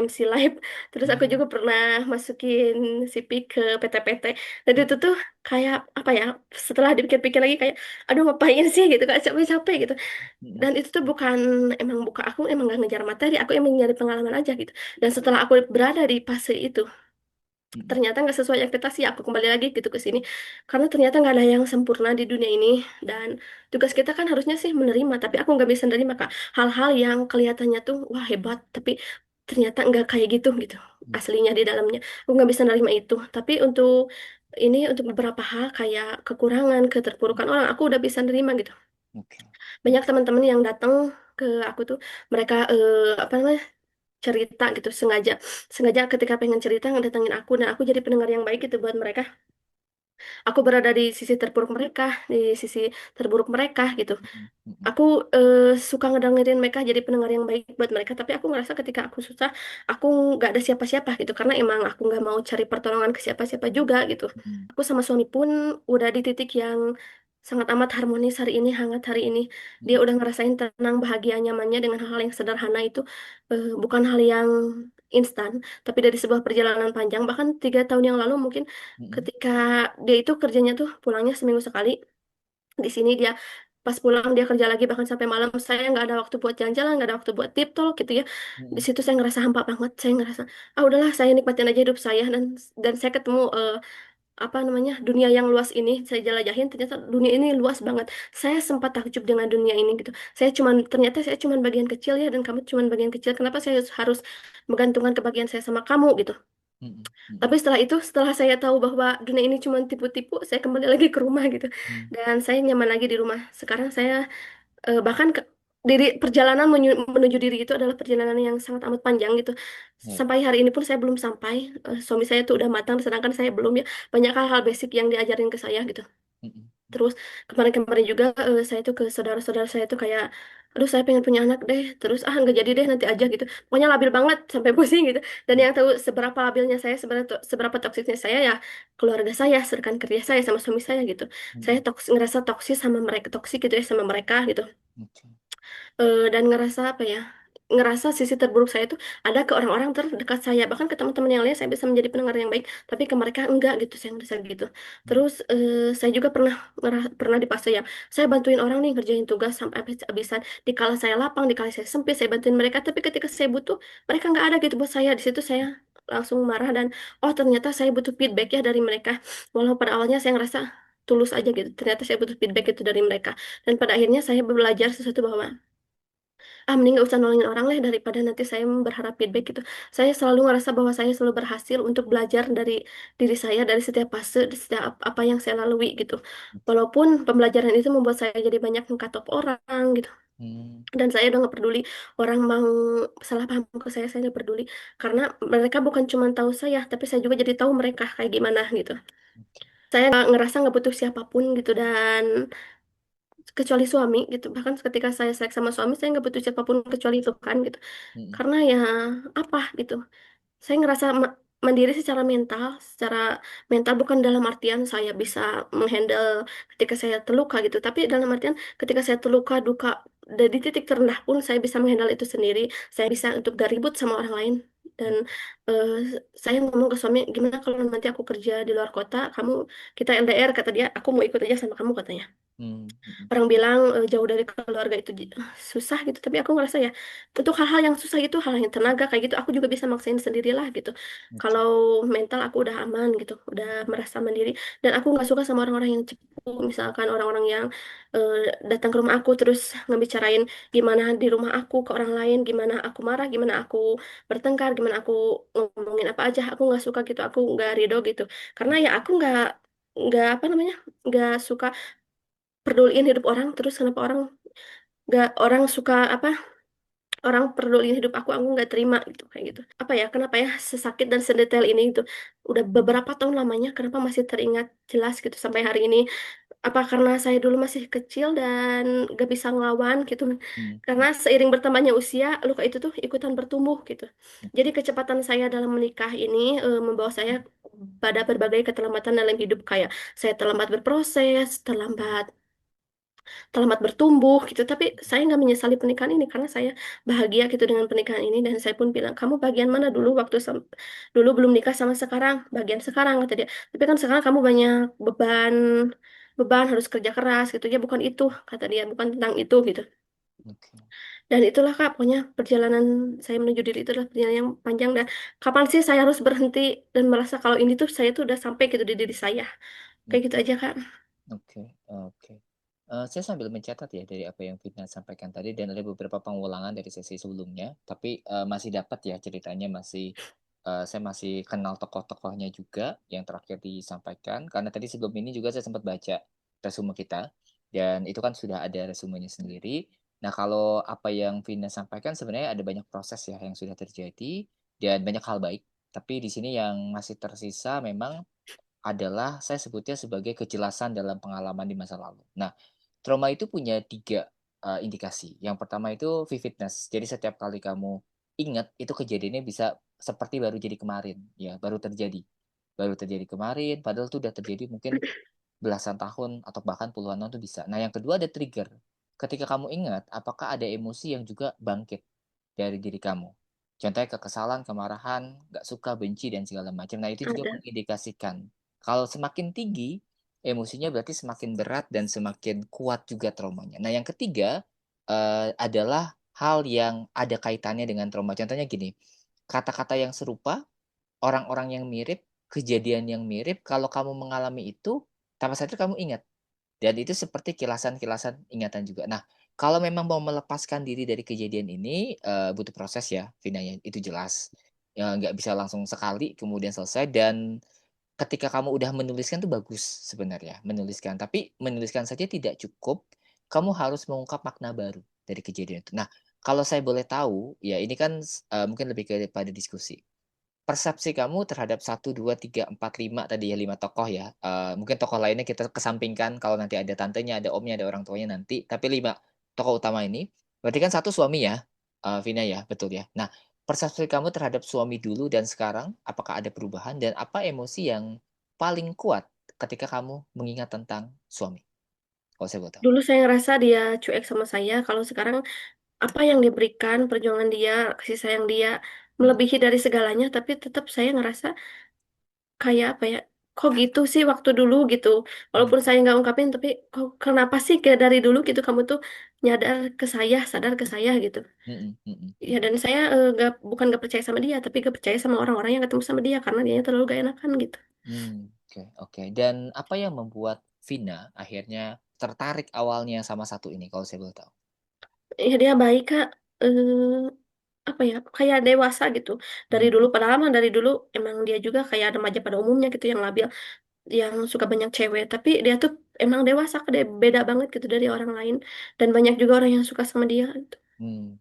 MC Live, terus aku Hmm. juga pernah masukin CV ke PT-PT, dan itu tuh kayak apa ya, setelah dipikir-pikir lagi kayak aduh ngapain sih gitu, kayak capek-capek gitu. Hmm. Dan itu tuh bukan aku emang gak ngejar materi, aku emang nyari pengalaman aja gitu. Dan setelah aku berada di fase itu, Hmm. ternyata nggak sesuai ekspektasi, aku kembali lagi gitu ke sini karena ternyata nggak ada yang sempurna di dunia ini. Dan tugas kita kan harusnya sih menerima, tapi aku nggak bisa menerima kak, hal-hal yang kelihatannya tuh wah hebat tapi ternyata nggak kayak gitu gitu Hmm. aslinya di dalamnya. Aku nggak bisa menerima itu, tapi untuk beberapa hal kayak kekurangan, keterpurukan orang, aku udah bisa nerima gitu. Oke. Banyak teman-teman yang datang ke aku tuh, mereka apa namanya, cerita gitu, sengaja sengaja ketika pengen cerita ngedatengin aku, dan aku jadi pendengar yang baik gitu buat mereka. Aku berada di sisi terburuk mereka, di sisi terburuk mereka gitu. Hmm. Hmm. Aku suka ngedengerin mereka, jadi pendengar yang baik buat mereka, tapi aku ngerasa ketika aku susah, aku nggak ada siapa-siapa gitu, karena emang aku nggak mau cari pertolongan ke siapa-siapa juga gitu. Hmm. Aku sama suami pun udah di titik yang sangat amat harmonis hari ini, hangat hari ini. Dia Hmm. udah ngerasain tenang, bahagia, nyamannya dengan hal-hal yang sederhana itu, bukan hal yang instan, tapi dari sebuah perjalanan panjang. Bahkan 3 tahun yang lalu mungkin, Hmm. ketika dia itu kerjanya tuh pulangnya seminggu sekali, di sini dia pas pulang dia kerja lagi bahkan sampai malam, saya nggak ada waktu buat jalan-jalan, nggak ada waktu buat tip talk gitu ya. Di Hmm. situ saya ngerasa hampa banget, saya ngerasa ah udahlah, saya nikmatin aja hidup saya. Dan saya ketemu apa namanya, dunia yang luas ini saya jelajahin, ternyata dunia ini luas banget. Saya sempat takjub dengan dunia ini gitu, ternyata saya cuman bagian kecil ya, dan kamu cuman bagian kecil, kenapa saya harus menggantungkan kebahagiaan saya sama kamu gitu. Hmm. Tapi Hmm. setelah itu, setelah saya tahu bahwa dunia ini cuma tipu-tipu, saya kembali lagi ke rumah gitu. Hmm. Dan saya nyaman lagi di rumah. Sekarang saya bahkan perjalanan menuju diri itu adalah perjalanan yang sangat amat panjang gitu. Baik. Sampai hari ini pun saya belum sampai. Suami saya tuh udah matang, sedangkan saya belum ya. Banyak hal-hal basic yang diajarin ke saya gitu. Hmm. Terus kemarin-kemarin juga saya tuh ke saudara-saudara saya tuh kayak, aduh saya pengen punya anak deh. Terus ah nggak jadi deh, nanti aja gitu. Pokoknya labil banget sampai pusing gitu. Dan Hmm. yang tahu seberapa labilnya saya, seberapa toksiknya saya ya keluarga saya, rekan kerja saya sama suami saya gitu. Saya Hmm. ngerasa toksis sama mereka, toksik gitu ya sama mereka gitu. Oke. Dan ngerasa apa ya, ngerasa sisi terburuk saya itu ada ke orang-orang terdekat saya, bahkan ke teman-teman yang lain saya bisa menjadi pendengar yang baik, tapi ke mereka enggak gitu, saya ngerasa gitu. Hmm. Terus saya juga pernah di fase yang saya bantuin orang nih ngerjain tugas sampai habis-habisan, dikala saya lapang, dikala saya sempit, saya bantuin mereka, tapi ketika saya butuh mereka nggak ada gitu buat saya. Di situ saya langsung marah, dan oh ternyata saya butuh feedback ya dari mereka, walau pada awalnya saya ngerasa tulus aja gitu, ternyata saya butuh feedback itu dari mereka. Dan pada akhirnya saya belajar sesuatu bahwa ah mending gak usah nolongin orang lah daripada nanti saya berharap feedback gitu. Saya selalu ngerasa bahwa saya selalu berhasil untuk belajar dari diri saya, dari setiap fase, dari setiap apa yang saya lalui gitu. Walaupun pembelajaran itu membuat saya jadi banyak mengkatok orang gitu. Hmm. Dan saya udah gak peduli orang mau salah paham ke saya gak peduli. Karena mereka bukan cuma tahu saya, tapi saya juga jadi tahu mereka kayak gimana gitu. Saya ngerasa nggak butuh siapapun gitu, dan kecuali suami gitu. Bahkan ketika saya seks sama suami, saya nggak butuh siapapun kecuali Tuhan gitu. Hmm. Karena ya apa gitu, saya ngerasa mandiri secara mental bukan dalam artian saya bisa menghandle ketika saya terluka gitu, tapi dalam artian ketika saya terluka duka dari titik terendah pun saya bisa menghandle itu sendiri. Saya bisa untuk gak ribut sama orang lain. Dan eh, saya ngomong ke suami, gimana kalau nanti aku kerja di luar kota, kita LDR, kata dia, aku mau ikut aja sama kamu katanya. Hmm. Hmm. Orang bilang jauh dari keluarga itu susah gitu, tapi aku ngerasa ya untuk hal-hal yang susah itu, hal yang tenaga kayak gitu, aku juga bisa maksain sendirilah gitu. Oke. Kalau mental aku udah aman gitu, udah merasa mandiri. Dan aku nggak suka sama orang-orang yang cepu, misalkan orang-orang yang eh, datang ke rumah aku terus ngebicarain gimana di rumah aku ke orang lain, gimana aku marah, gimana aku bertengkar, gimana aku ngomongin apa aja, aku nggak suka gitu, aku nggak ridho gitu. Karena ya aku nggak apa namanya, nggak suka peduliin hidup orang. Terus kenapa orang nggak, orang suka apa, orang peduli hidup aku nggak terima gitu kayak gitu. Apa ya, kenapa ya sesakit dan sedetail ini gitu. Udah beberapa tahun lamanya, kenapa masih teringat jelas gitu sampai hari ini. Apa karena saya dulu masih kecil dan gak bisa ngelawan gitu. Hmm, Karena seiring bertambahnya usia, luka itu tuh ikutan bertumbuh gitu. Jadi oke. kecepatan saya dalam menikah ini membawa saya pada berbagai keterlambatan dalam hidup, kayak saya terlambat berproses, terlambat bertumbuh gitu. Tapi saya nggak menyesali pernikahan ini karena saya bahagia gitu dengan pernikahan ini, dan saya pun bilang, kamu bagian mana dulu waktu dulu belum nikah sama sekarang? Bagian sekarang, kata dia. Tapi kan sekarang kamu banyak beban, beban harus kerja keras gitu ya, bukan itu, kata dia, bukan tentang itu gitu. Oke. Dan itulah Kak, pokoknya perjalanan saya menuju diri itu adalah perjalanan yang panjang, dan kapan sih saya harus berhenti dan merasa kalau ini tuh saya tuh udah sampai gitu di diri saya. Kayak gitu aja Kak. Oke, oke. Saya sambil mencatat ya dari apa yang Fitna sampaikan tadi dan ada beberapa pengulangan dari sesi sebelumnya, tapi masih dapat ya ceritanya masih saya masih kenal tokoh-tokohnya juga yang terakhir disampaikan karena tadi sebelum ini juga saya sempat baca resume kita dan itu kan sudah ada resumenya sendiri. Nah, kalau apa yang Vina sampaikan sebenarnya ada banyak proses ya yang sudah terjadi dan banyak hal baik, tapi di sini yang masih tersisa memang adalah saya sebutnya sebagai kejelasan dalam pengalaman di masa lalu. Nah, trauma itu punya tiga indikasi. Yang pertama itu vividness. Jadi setiap kali kamu ingat itu kejadiannya bisa seperti baru jadi kemarin, ya baru terjadi, kemarin. Padahal itu udah terjadi mungkin belasan tahun atau bahkan puluhan tahun itu bisa. Nah, yang kedua ada trigger. Ketika kamu ingat, apakah ada emosi yang juga bangkit dari diri kamu? Contohnya kekesalan, kemarahan, nggak suka, benci, dan segala macam. Nah, itu juga Ada. mengindikasikan. Kalau semakin tinggi, emosinya berarti semakin berat dan semakin kuat juga traumanya. Nah, yang ketiga adalah hal yang ada kaitannya dengan trauma. Contohnya gini, kata-kata yang serupa, orang-orang yang mirip, kejadian yang mirip, kalau kamu mengalami itu, tanpa sadar kamu ingat. Dan itu seperti kilasan-kilasan ingatan juga. Nah, kalau memang mau melepaskan diri dari kejadian ini, butuh proses ya, Vina ya, itu jelas. Ya, nggak bisa langsung sekali kemudian selesai. Dan ketika kamu udah menuliskan tuh bagus sebenarnya, menuliskan. Tapi menuliskan saja tidak cukup, kamu harus mengungkap makna baru dari kejadian itu. Nah, kalau saya boleh tahu, ya ini kan mungkin lebih kepada diskusi persepsi kamu terhadap satu, dua, tiga, empat, lima tadi ya, lima tokoh ya. Mungkin tokoh lainnya kita kesampingkan kalau nanti ada tantenya, ada omnya, ada orang tuanya nanti. Tapi lima tokoh utama ini, berarti kan satu suami ya, Vina ya, betul ya. Nah, persepsi kamu terhadap suami dulu dan sekarang, apakah ada perubahan dan apa emosi yang paling kuat ketika kamu mengingat tentang suami? Kalau saya boleh tahu. Dulu saya ngerasa dia cuek sama saya, kalau sekarang apa yang diberikan, perjuangan dia, kasih sayang dia Hmm. melebihi dari segalanya, tapi tetap saya ngerasa kayak apa ya, kok gitu sih waktu dulu gitu. Hmm. Walaupun saya nggak ungkapin, tapi kok kenapa sih kayak dari dulu gitu kamu tuh nyadar ke saya, sadar ke saya gitu. Hmm. Hmm. Ya, dan saya bukan gak percaya sama dia, tapi gak percaya sama orang-orang yang ketemu sama dia karena dia terlalu gak enakan gitu. Oke, oke. Dan apa yang membuat Vina akhirnya tertarik awalnya sama satu ini, kalau saya boleh tahu? Ya dia baik Kak. Eh, apa ya, kayak dewasa gitu dari Hmm. dulu, padahal mah dari dulu emang dia juga kayak remaja pada umumnya gitu yang labil, yang suka banyak cewek, tapi dia tuh emang dewasa, dia beda banget gitu dari orang lain, dan banyak juga orang yang suka sama dia gitu. Hmm.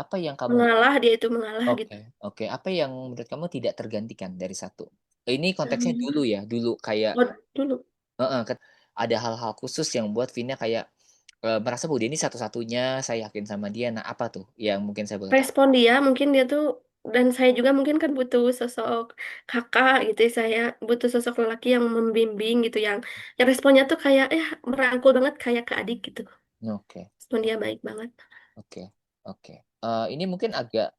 Apa yang kamu Mengalah, dia itu mengalah Oke, gitu. oke. Apa yang menurut kamu tidak tergantikan dari satu? Ini konteksnya Hmm, dulu ya, dulu kayak dulu ada hal-hal khusus yang buat Vina kayak merasa bahwa dia ini satu-satunya, saya yakin sama dia. Nah, apa tuh yang mungkin saya boleh tahu? respon dia mungkin dia tuh, dan saya juga mungkin kan butuh sosok kakak gitu ya, saya butuh sosok lelaki yang membimbing gitu, yang responnya tuh kayak merangkul banget kayak ke adik gitu. Oke, Respon dia baik banget. oke, oke. Ini mungkin agak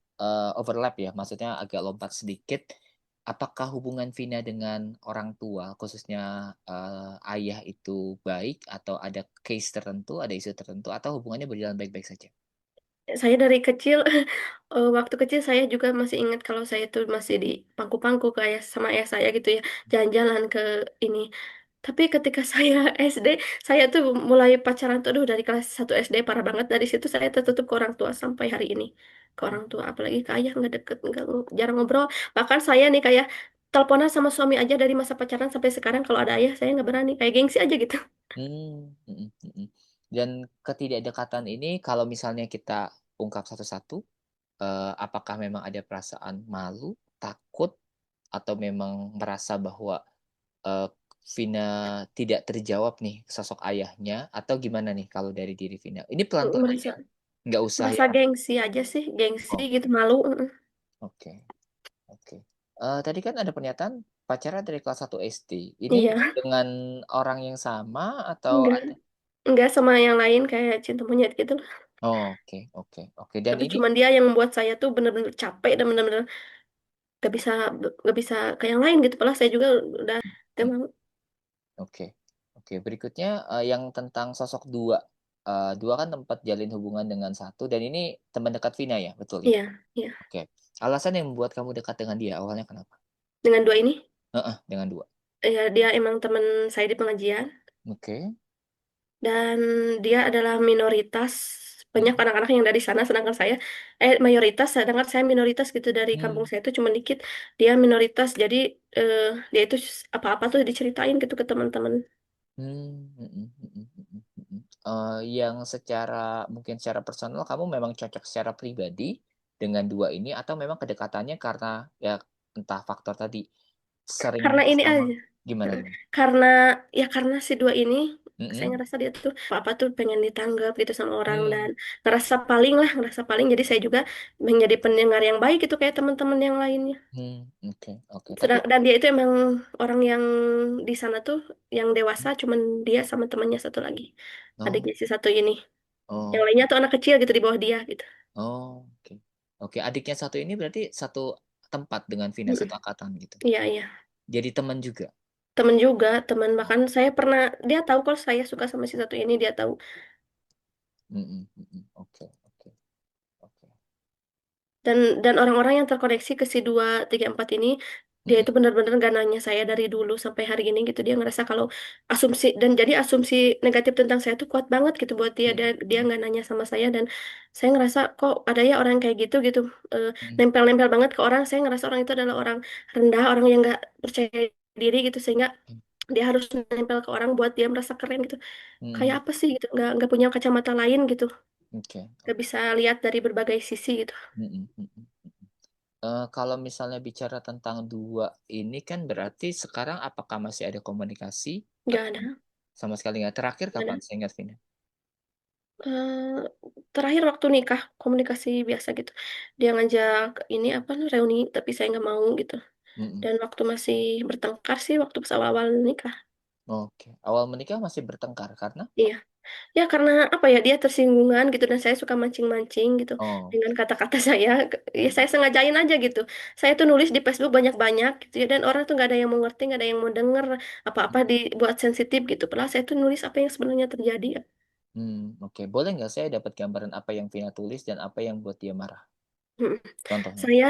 overlap ya, maksudnya agak lompat sedikit. Apakah hubungan Vina dengan orang tua, khususnya ayah itu baik, atau ada case tertentu, ada isu tertentu, atau hubungannya berjalan baik-baik saja? Saya dari kecil, waktu kecil saya juga masih ingat kalau saya tuh masih di pangku-pangku kayak sama ayah saya gitu ya, jalan-jalan ke ini. Tapi ketika saya SD, saya tuh mulai pacaran tuh aduh, dari kelas 1 SD parah banget. Dari situ saya tertutup ke orang tua sampai hari ini. Ke orang tua, apalagi ke ayah nggak deket, nggak jarang ngobrol. Bahkan saya nih kayak teleponan sama suami aja dari masa pacaran sampai sekarang, kalau ada ayah saya nggak berani, kayak gengsi aja gitu. Hmm, mm, mm, mm. Dan ketidakdekatan ini kalau misalnya kita ungkap satu-satu, apakah memang ada perasaan malu, takut, atau memang merasa bahwa eh, Vina tidak terjawab nih sosok ayahnya, atau gimana nih kalau dari diri Vina? Ini pelan-pelan merasa aja, nggak usah merasa yang. gengsi aja sih, gengsi Oh, gitu, malu. oke, oke. Tadi kan ada pernyataan pacaran dari kelas 1 SD. Ini Iya, dengan orang yang sama atau enggak ada? enggak sama yang lain kayak cinta monyet gitu. Oh, oke, oke, oke. Dan Tapi ini, cuman dia yang membuat saya tuh bener-bener capek dan bener-bener gak bisa gak bisa ke yang lain gitu. Padahal saya juga udah hmm, emang oke, oke. Berikutnya yang tentang sosok dua. Dua kan tempat jalin hubungan dengan satu, dan ini teman dekat Vina ya, betul ya? iya, iya. Oke. Alasan yang membuat kamu dekat dengan dia awalnya kenapa? Dengan dua ini Dengan dua. ya dia emang teman saya di pengajian Oke. dan dia adalah minoritas. Banyak Mm-mm. anak-anak yang dari sana sedangkan saya mayoritas sedangkan saya minoritas gitu dari kampung Hmm. saya itu cuma dikit. Dia minoritas jadi eh, dia itu apa-apa tuh diceritain gitu ke teman-teman. Yang secara mungkin secara personal kamu memang cocok secara pribadi dengan dua ini, atau memang kedekatannya karena ya entah faktor tadi sering Karena ini bersama, aja. gimana Heeh. gimana? Karena ya karena si dua ini saya Mm-mm. ngerasa dia tuh apa tuh pengen ditanggap gitu sama orang dan Hmm. ngerasa paling jadi saya juga menjadi pendengar yang baik gitu kayak teman-teman yang lainnya. Oke, oke. Tapi Dan dia itu emang orang yang di sana tuh yang dewasa cuman dia sama temannya satu lagi oh, adiknya si satu ini yang oh, lainnya tuh anak kecil gitu di bawah dia gitu. oh, oke. Oke, adiknya satu ini berarti satu tempat dengan Vina, Mm-mm. satu angkatan gitu. Iya iya Jadi teman juga. temen juga teman Oh. bahkan saya pernah dia tahu kalau saya suka sama si satu ini dia tahu. Oke, oke, oke. Dan orang-orang yang terkoneksi ke si 234 ini dia Mm-mm. itu benar-benar gak nanya saya dari dulu sampai hari ini gitu dia ngerasa kalau asumsi dan jadi asumsi negatif tentang saya tuh kuat banget gitu buat dia Mm-mm. nggak nanya sama saya dan saya ngerasa kok ada ya orang kayak gitu gitu. Eh, Mm-mm. nempel-nempel banget ke orang saya ngerasa orang itu adalah orang rendah orang yang nggak percaya diri gitu sehingga dia harus nempel ke orang buat dia merasa keren gitu kayak Mm-mm. apa sih gitu nggak punya kacamata lain gitu Oke, nggak oke. bisa lihat dari berbagai sisi gitu Mm-mm. Mm-mm. Kalau misalnya bicara tentang dua ini kan berarti sekarang apakah masih ada komunikasi nggak atau ada. sama sekali nggak? Terakhir Nggak kapan ada. saya ingat Vina? Eh, terakhir waktu nikah komunikasi biasa gitu dia ngajak ini apa reuni tapi saya nggak mau gitu Mm-mm. dan waktu masih bertengkar sih waktu pas awal-awal nikah Oke, awal menikah masih bertengkar karena? iya ya karena apa ya dia tersinggungan gitu dan saya suka mancing-mancing gitu Oh, dengan kata-kata saya ya mm, saya sengajain aja gitu saya tuh nulis di Facebook banyak-banyak gitu ya dan orang tuh nggak ada yang mau ngerti nggak ada yang mau denger apa-apa dibuat sensitif gitu padahal saya tuh nulis apa yang sebenarnya terjadi ya. oke. Boleh nggak saya dapat gambaran apa yang Vina tulis dan apa yang buat dia marah? Mm. Contohnya. Saya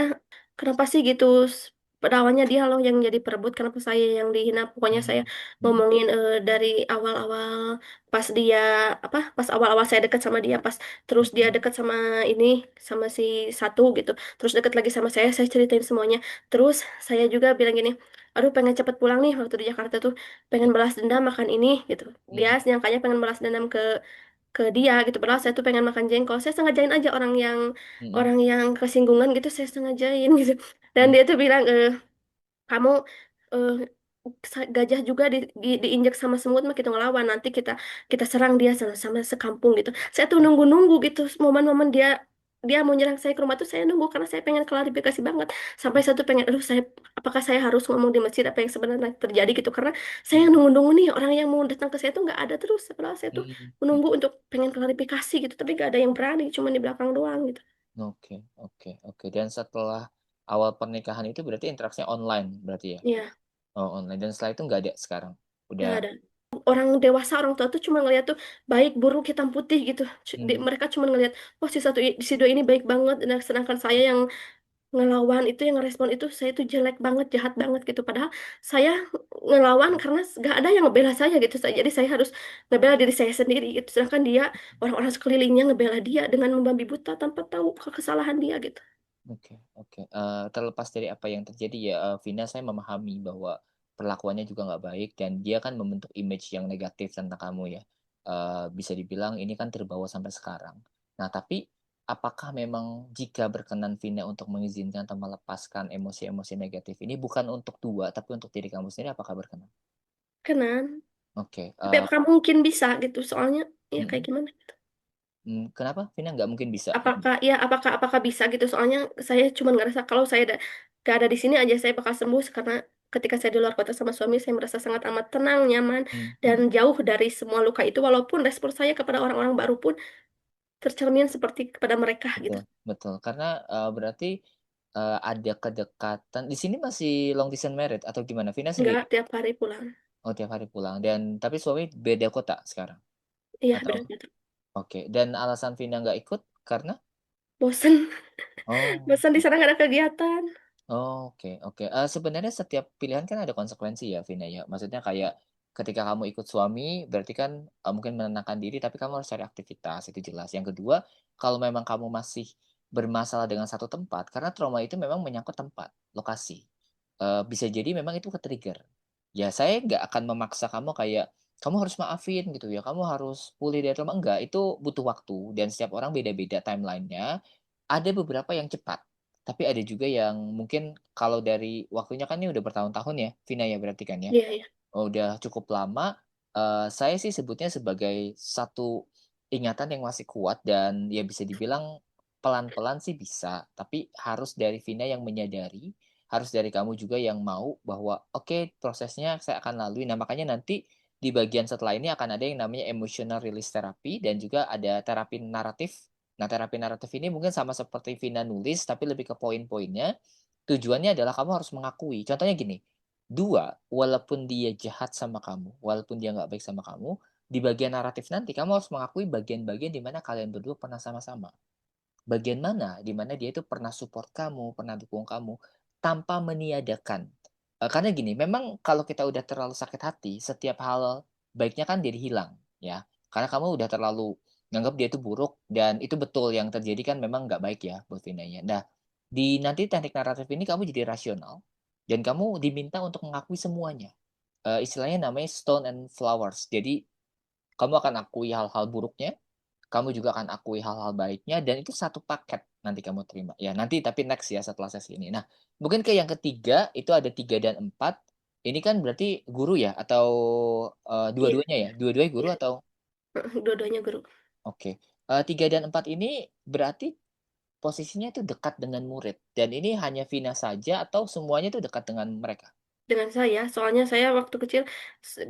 kenapa sih gitu? Pada awalnya dia loh yang jadi perebut, kenapa saya yang dihina? Pokoknya saya Mm, mm, ngomongin dari awal-awal pas dia apa? Pas awal-awal saya deket sama dia, pas terus dia mm, deket sama ini sama si satu gitu. Terus deket lagi sama saya ceritain semuanya. Terus saya juga bilang gini, aduh pengen cepet pulang nih waktu di Jakarta tuh, pengen balas dendam makan ini gitu. Dia mm, nyangkanya pengen balas dendam ke dia gitu padahal saya tuh pengen makan jengkol saya sengajain aja mm, orang yang kesinggungan gitu saya sengajain gitu dan mm, dia tuh bilang kamu eh, gajah juga diinjak sama semut mah kita ngelawan nanti kita kita serang dia sama sekampung gitu saya tuh nunggu-nunggu gitu momen-momen dia dia mau nyerang saya ke rumah tuh saya nunggu karena saya pengen klarifikasi banget sampai mm, satu pengen aduh saya apakah saya harus ngomong di masjid apa yang sebenarnya terjadi gitu karena saya mm, nunggu-nunggu nih orang yang mau datang ke saya tuh nggak ada terus padahal saya tuh mm, mm. menunggu untuk pengen klarifikasi gitu tapi nggak ada yang berani cuma di belakang doang gitu. Oke, oke, oke. Dan setelah awal pernikahan itu berarti interaksinya online berarti ya? Iya. Oh, online. Dan setelah itu nggak ada sekarang. Udah. Nggak ada. Orang dewasa, orang tua tuh cuma ngeliat tuh baik, buruk, hitam, putih gitu. Hmm, Mereka cuma ngeliat, oh si doi ini baik banget. Dan sedangkan saya yang ngelawan itu, yang ngerespon itu, saya tuh jelek banget, jahat banget gitu. Padahal saya ngelawan karena nggak ada yang ngebela saya gitu. Jadi saya harus ngebela diri saya sendiri gitu. Sedangkan dia, orang-orang sekelilingnya ngebela dia dengan membabi buta tanpa tahu kesalahan dia gitu. oke, oke. Terlepas dari apa yang terjadi ya, Vina, saya memahami bahwa perlakuannya juga nggak baik dan dia kan membentuk image yang negatif tentang kamu ya. Bisa dibilang ini kan terbawa sampai sekarang. Nah, tapi apakah memang jika berkenan Vina untuk mengizinkan atau melepaskan emosi-emosi negatif ini bukan untuk dua, tapi untuk diri kamu sendiri, apakah berkenan? Kenan. Oke, Tapi apakah mungkin bisa gitu? Soalnya ya kayak mm-mm. gimana? Kenapa Vina nggak mungkin bisa gitu? Apakah bisa gitu? Soalnya saya cuma ngerasa kalau saya gak ada di sini aja saya bakal sembuh karena ketika saya di luar kota sama suami saya merasa sangat amat tenang, nyaman Hmm, dan hmm. jauh dari semua luka itu walaupun respon saya kepada orang-orang baru pun tercermin seperti kepada mereka gitu. Betul, betul. Karena berarti ada kedekatan. Di sini masih long distance married atau gimana? Vina Enggak sendiri? tiap hari pulang. Oh, tiap hari pulang. Dan tapi suami beda kota sekarang Iya atau? beda gitu. Oke. Dan alasan Vina nggak ikut karena? Bosen. Oh, Bosen di sana gak ada kegiatan. oh, oke, oke. Sebenarnya setiap pilihan kan ada konsekuensi ya, Vina ya. Maksudnya kayak ketika kamu ikut suami, berarti kan mungkin menenangkan diri, tapi kamu harus cari aktivitas, itu jelas. Yang kedua, kalau memang kamu masih bermasalah dengan satu tempat, karena trauma itu memang menyangkut tempat, lokasi. Bisa jadi memang itu ke-trigger. Ya, saya nggak akan memaksa kamu kayak, kamu harus maafin gitu ya, kamu harus pulih dari trauma. Enggak, itu butuh waktu, dan setiap orang beda-beda timelinenya. Ada beberapa yang cepat tapi ada juga yang mungkin kalau dari waktunya kan ini udah bertahun-tahun ya, Vina ya berarti kan ya. Iya, iya. Oh, udah cukup lama. Saya sih sebutnya sebagai satu ingatan yang masih kuat dan ya bisa dibilang pelan-pelan sih bisa. Tapi harus dari Vina yang menyadari, harus dari kamu juga yang mau bahwa oke, prosesnya saya akan lalui. Nah makanya nanti di bagian setelah ini akan ada yang namanya emotional release therapy dan juga ada terapi naratif. Nah, terapi naratif ini mungkin sama seperti Vina nulis, tapi lebih ke poin-poinnya. Tujuannya adalah kamu harus mengakui. Contohnya gini, dua, walaupun dia jahat sama kamu, walaupun dia nggak baik sama kamu, di bagian naratif nanti kamu harus mengakui bagian-bagian di mana kalian berdua pernah sama-sama. Bagian mana di mana dia itu pernah support kamu, pernah dukung kamu, tanpa meniadakan. Karena gini, memang kalau kita udah terlalu sakit hati, setiap hal baiknya kan jadi hilang, ya. Karena kamu udah terlalu nganggap dia itu buruk, dan itu betul yang terjadi kan memang nggak baik ya buat Vinanya. Nah, di nanti teknik naratif ini kamu jadi rasional, dan kamu diminta untuk mengakui semuanya. Istilahnya namanya stone and flowers. Jadi, kamu akan akui hal-hal buruknya, kamu juga akan akui hal-hal baiknya, dan itu satu paket nanti kamu terima. Ya, nanti tapi next ya setelah sesi ini. Nah, mungkin ke yang ketiga, itu ada 3 dan 4. Ini kan berarti guru ya? Atau Iya, dua-duanya ya? Dua-duanya guru iya. atau? Dua-duanya guru. Oke. 3 dan 4 ini berarti posisinya itu dekat dengan murid. Dan ini hanya Vina saja atau semuanya itu dekat dengan mereka? Dengan saya. Soalnya saya waktu kecil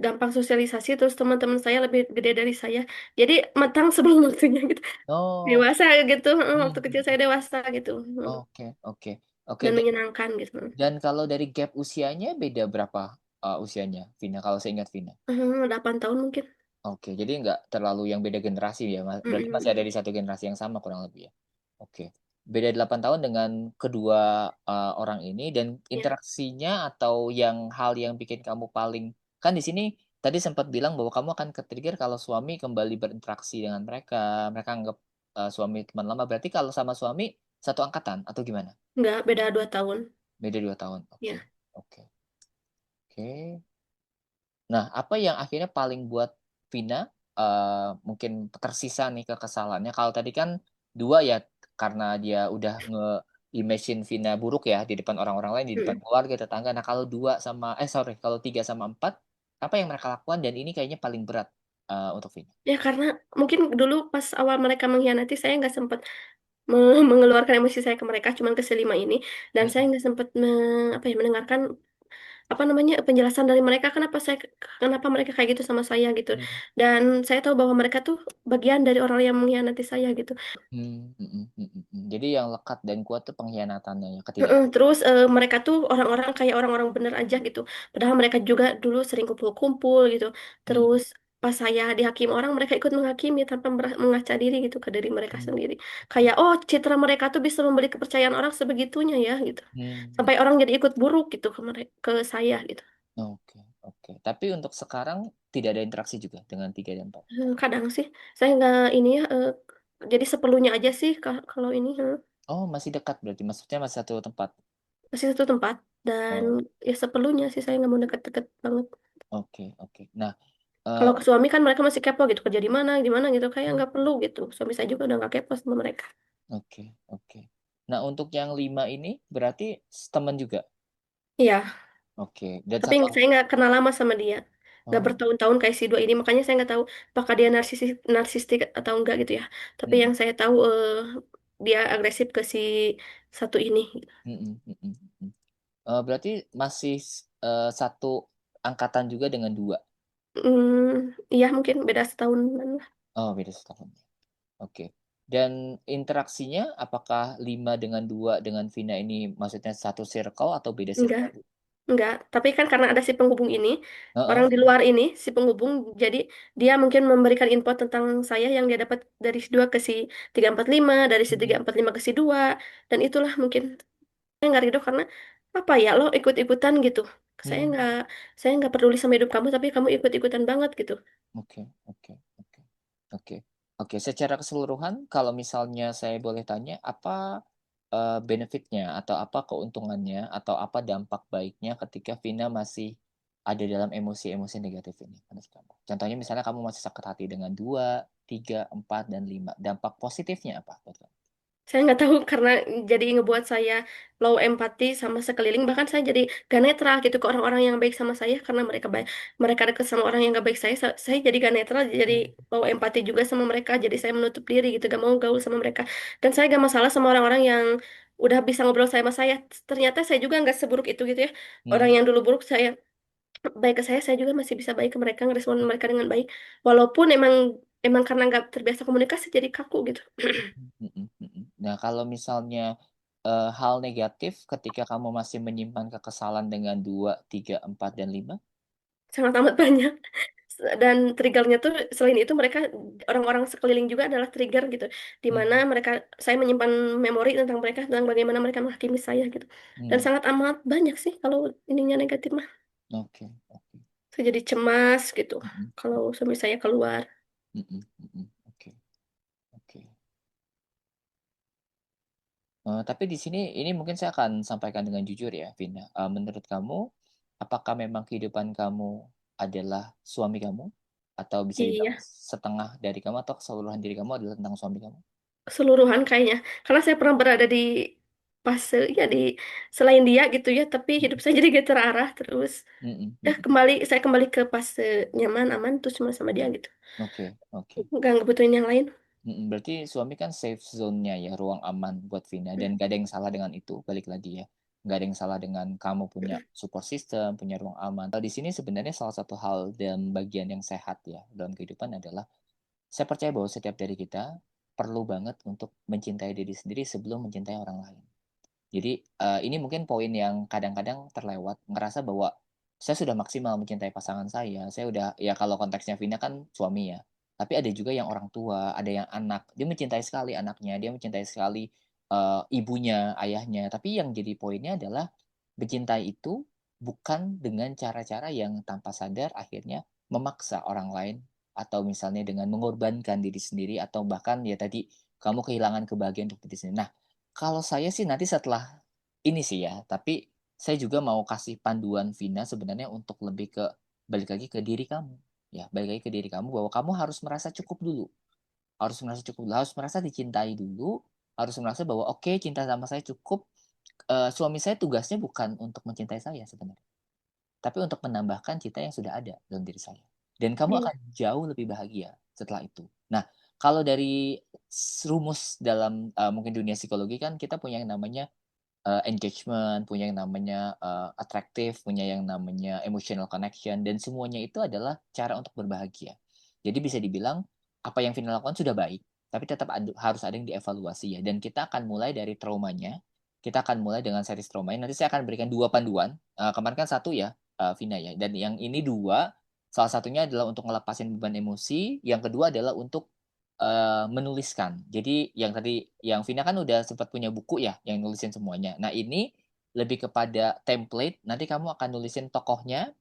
gampang sosialisasi, terus teman-teman saya lebih gede dari saya. Jadi matang sebelum waktunya gitu. Oh, Dewasa gitu. Waktu kecil hmm. saya dewasa gitu. Oke, oke. Oke, Dan menyenangkan gitu. dan kalau dari gap usianya beda berapa usianya, Vina? Kalau saya ingat Vina. 8 tahun mungkin. Oke, jadi nggak terlalu yang beda generasi ya. Berarti masih ada Mm-mm. di satu generasi yang sama kurang lebih ya. Oke. Beda 8 tahun dengan kedua orang ini dan Ya, interaksinya atau hal yang bikin kamu paling kan di sini tadi sempat bilang bahwa kamu akan ke-trigger kalau suami kembali berinteraksi dengan mereka. Mereka anggap suami teman lama. Berarti kalau sama suami satu angkatan atau gimana? nggak beda 2 tahun. Beda 2 tahun. Oke. Ya, Oke. Oke. Nah, apa yang akhirnya paling buat Vina mungkin tersisa nih kekesalannya? Kalau tadi kan dua ya karena dia udah nge-imagine Vina buruk ya di depan orang-orang lain, di depan mm-mm. keluarga, tetangga. Nah, kalau kalau 3 sama 4, apa yang mereka lakukan dan ini kayaknya paling berat untuk Vina. Ya karena mungkin dulu pas awal mereka mengkhianati saya nggak sempat mengeluarkan emosi saya ke mereka, cuman ke selima ini, dan saya Mm, nggak sempat apa ya mendengarkan apa namanya penjelasan dari mereka kenapa mereka kayak gitu sama saya gitu, mm, dan saya tahu bahwa mereka tuh bagian dari orang yang mengkhianati saya gitu. Jadi yang lekat dan kuat tuh pengkhianatannya ya, ketidak. Heeh, terus mereka tuh orang-orang kayak orang-orang bener aja gitu. Padahal mereka juga dulu sering kumpul-kumpul gitu. Mm, Terus pas saya dihakimi orang, mereka ikut menghakimi tanpa mengaca diri gitu ke diri mereka mm, sendiri. Kayak, oh citra mereka tuh bisa membeli kepercayaan orang sebegitunya ya gitu. mm. Sampai orang jadi ikut buruk gitu ke mereka, ke saya gitu. Oke, oke. Tapi untuk sekarang tidak ada interaksi juga dengan 3 dan 4. Kadang sih saya nggak ini ya, jadi seperlunya aja sih kalau ini. Oh, masih dekat berarti. Maksudnya masih satu tempat. Masih satu tempat dan Oh, ya seperlunya sih saya nggak mau deket-deket banget. oke, oke. Nah, eh, Kalau ke suami kan mereka masih kepo gitu kerja di mana gitu kayak nggak perlu gitu. Suami saya juga udah nggak kepo sama mereka. Oke, oke. Nah, untuk yang 5 ini berarti teman juga? Iya, Oke. Dan tapi satu saya nggak kenal lama sama dia. Nggak oh, bertahun-tahun kayak si dua ini, makanya saya nggak tahu apakah dia narsistik atau enggak gitu ya. Tapi mm, yang saya tahu dia agresif ke si satu ini. mm, mm, mm, mm, mm. Berarti masih satu angkatan juga dengan dua. Iya mungkin beda setahunan lah. Oh, beda setahun. Oke. Dan interaksinya apakah 5 dengan 2 dengan Vina ini maksudnya satu circle atau beda Enggak, circle? enggak. Tapi kan karena ada si penghubung ini, orang Heeh. di luar ini, si penghubung, jadi dia mungkin memberikan info tentang saya yang dia dapat dari si dua ke si 345, dari si Mm, 345 ke si dua, dan itulah mungkin saya nggak ridho karena apa ya lo ikut-ikutan gitu. Saya mm. nggak saya nggak peduli sama hidup kamu, tapi kamu ikut-ikutan banget gitu. Oke, oke, oke. Oke. Oke, secara keseluruhan kalau misalnya saya boleh tanya apa benefitnya atau apa keuntungannya atau apa dampak baiknya ketika Vina masih ada dalam emosi-emosi negatif ini menurut kamu? Contohnya misalnya kamu masih sakit hati dengan 2, 3, 4, dan 5. Dampak positifnya apa buat kamu? Saya nggak tahu karena jadi ngebuat saya low empati sama sekeliling, bahkan saya jadi gak netral gitu ke orang-orang yang baik sama saya karena mereka dekat sama orang yang gak baik saya jadi gak netral, jadi Hmm. low empati juga sama mereka, jadi saya menutup diri gitu, gak mau gaul sama mereka. Dan saya gak masalah sama orang-orang yang udah bisa ngobrol sama saya. Ternyata saya juga nggak seburuk itu gitu ya. Orang Hmm. yang dulu buruk saya baik ke saya juga masih bisa baik ke mereka, ngerespon mereka dengan baik, walaupun emang emang karena nggak terbiasa komunikasi jadi kaku gitu. Mm, mm, mm, mm. Nah, kalau misalnya hal negatif ketika kamu masih menyimpan kekesalan dengan 2, 3, 4, dan 5. Sangat amat banyak. Dan triggernya tuh selain itu mereka orang-orang sekeliling juga adalah trigger gitu, di mana Hmm. mereka saya menyimpan memori tentang mereka, tentang bagaimana mereka menghakimi saya gitu. Dan Hmm. sangat amat banyak sih kalau ininya negatif mah. Oke, oke. Saya jadi cemas gitu Mm, kalau suami saya keluar. mm, mm, mm, mm. Oke, oke. Tapi di sini ini mungkin saya akan sampaikan dengan jujur ya, Vina. Menurut kamu, apakah memang kehidupan kamu adalah suami kamu? Atau bisa dibilang Iya, setengah dari kamu atau keseluruhan diri kamu adalah tentang suami kamu? keseluruhan kayaknya, karena saya pernah berada di fase ya di selain dia gitu ya, tapi hidup saya jadi gak terarah terus. Mm, mm, mm, Ya mm. saya kembali ke fase nyaman aman tuh cuma sama dia gitu, Oke, oke. nggak ngebutuhin yang lain. Mm, berarti suami kan safe zone-nya ya, ruang aman buat Vina. Dan gak ada yang salah dengan itu, balik lagi ya. Gak ada yang salah dengan kamu punya support system, punya ruang aman. Di sini sebenarnya salah satu hal dan bagian yang sehat ya dalam kehidupan adalah saya percaya bahwa setiap dari kita perlu banget untuk mencintai diri sendiri sebelum mencintai orang lain. Jadi ini mungkin poin yang kadang-kadang terlewat, ngerasa bahwa saya sudah maksimal mencintai pasangan saya udah ya kalau konteksnya Vina kan suami ya. Tapi ada juga yang orang tua, ada yang anak. Dia mencintai sekali anaknya, dia mencintai sekali ibunya, ayahnya. Tapi yang jadi poinnya adalah mencintai itu bukan dengan cara-cara yang tanpa sadar akhirnya memaksa orang lain atau misalnya dengan mengorbankan diri sendiri atau bahkan ya tadi kamu kehilangan kebahagiaan untuk diri sendiri. Nah, kalau saya sih nanti setelah ini sih ya, tapi saya juga mau kasih panduan Vina sebenarnya untuk lebih ke balik lagi ke diri kamu. Ya, balik lagi ke diri kamu bahwa kamu harus merasa cukup dulu. Harus merasa cukup dulu, harus merasa dicintai dulu, harus merasa bahwa oke, cinta sama saya cukup. Suami saya tugasnya bukan untuk mencintai saya sebenarnya, tapi untuk menambahkan cinta yang sudah ada dalam diri saya. Dan kamu Iya. akan jauh lebih bahagia setelah itu. Nah, kalau dari rumus dalam mungkin dunia psikologi kan kita punya yang namanya engagement, punya yang namanya attractive, punya yang namanya emotional connection, dan semuanya itu adalah cara untuk berbahagia. Jadi bisa dibilang apa yang Vina lakukan sudah baik, tapi tetap harus ada yang dievaluasi ya. Dan kita akan mulai dari traumanya, kita akan mulai dengan series traumanya. Nanti saya akan berikan dua panduan. Kemarin kan satu ya, Vina ya, dan yang ini dua. Salah satunya adalah untuk ngelepasin beban emosi, yang kedua adalah untuk menuliskan. Jadi yang tadi yang Vina kan udah sempat punya buku ya yang nulisin semuanya. Nah, ini lebih kepada template. Nanti kamu akan nulisin tokohnya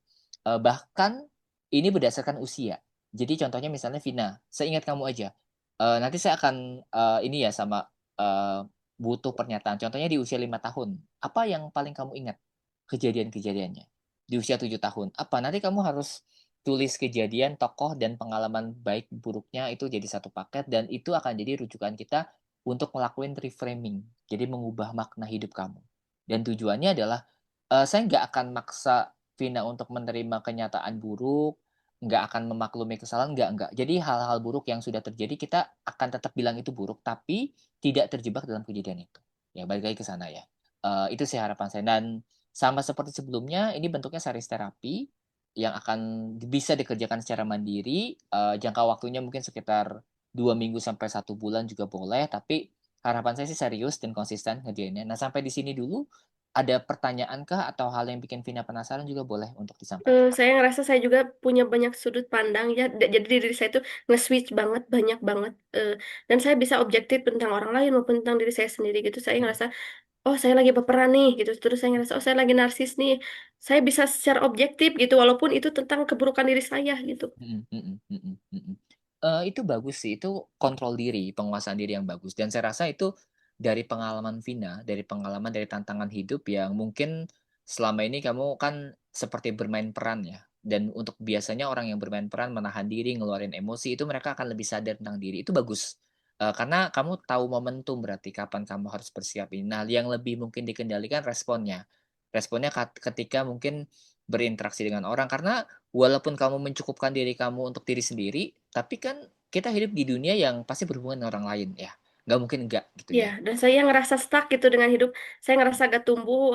bahkan ini berdasarkan usia. Jadi contohnya misalnya Vina, seingat kamu aja. Nanti saya akan ini ya sama eh, butuh pernyataan. Contohnya di usia 5 tahun. Apa yang paling kamu ingat kejadian-kejadiannya? Di usia 7 tahun. Apa? Nanti kamu harus tulis kejadian, tokoh, dan pengalaman baik buruknya itu jadi satu paket dan itu akan jadi rujukan kita untuk ngelakuin reframing. Jadi mengubah makna hidup kamu. Dan tujuannya adalah saya nggak akan maksa Vina untuk menerima kenyataan buruk, nggak akan memaklumi kesalahan, nggak. Jadi hal-hal buruk yang sudah terjadi kita akan tetap bilang itu buruk, tapi tidak terjebak dalam kejadian itu. Ya balik lagi ke sana ya. Itu sih harapan saya. Dan sama seperti sebelumnya, ini bentuknya series terapi yang akan bisa dikerjakan secara mandiri. Jangka waktunya mungkin sekitar 2 minggu sampai 1 bulan juga boleh, tapi harapan saya sih serius dan konsisten ngerjainnya. Nah, sampai di sini dulu. Ada pertanyaan kah atau hal yang bikin Vina penasaran juga boleh untuk disampaikan. Saya ngerasa saya juga punya banyak sudut pandang ya. Jadi diri saya tuh nge-switch banget, banyak banget. Dan saya bisa objektif tentang orang lain maupun tentang diri saya sendiri gitu. Saya ngerasa, oh saya lagi baperan nih gitu. Terus saya ngerasa, oh saya lagi narsis nih. Saya bisa secara objektif gitu, walaupun itu tentang keburukan diri saya gitu. Mm, mm, mm, mm, mm, mm, mm. Itu bagus sih, itu kontrol diri, penguasaan diri yang bagus. Dan saya rasa itu dari pengalaman Vina, dari pengalaman dari tantangan hidup yang mungkin selama ini kamu kan seperti bermain peran ya. Dan untuk biasanya orang yang bermain peran menahan diri, ngeluarin emosi itu mereka akan lebih sadar tentang diri. Itu bagus. Karena kamu tahu momentum berarti kapan kamu harus bersiap ini. Nah, yang lebih mungkin dikendalikan responnya. Responnya ketika mungkin berinteraksi dengan orang karena walaupun kamu mencukupkan diri kamu untuk diri sendiri, tapi kan kita hidup di dunia yang pasti berhubungan dengan orang lain ya. Nggak mungkin enggak gitu Ya, ya. dan saya ngerasa stuck gitu dengan hidup. Saya ngerasa gak tumbuh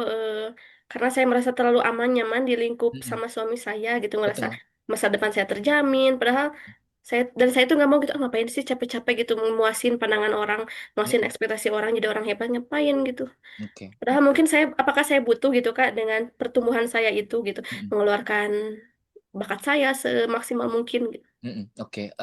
karena saya merasa terlalu aman, nyaman di lingkup Mm-mm. sama suami saya gitu. Ngerasa Betul. masa depan saya terjamin. Padahal saya tuh nggak mau gitu. "Ah, ngapain sih capek-capek gitu memuasin pandangan orang, muasin Mm-mm. ekspektasi orang jadi orang hebat ngapain gitu." Oke. Padahal mungkin apakah saya butuh gitu Kak dengan pertumbuhan saya itu gitu, Mm-mm. mengeluarkan bakat saya semaksimal mungkin gitu. Mm-mm. Oke.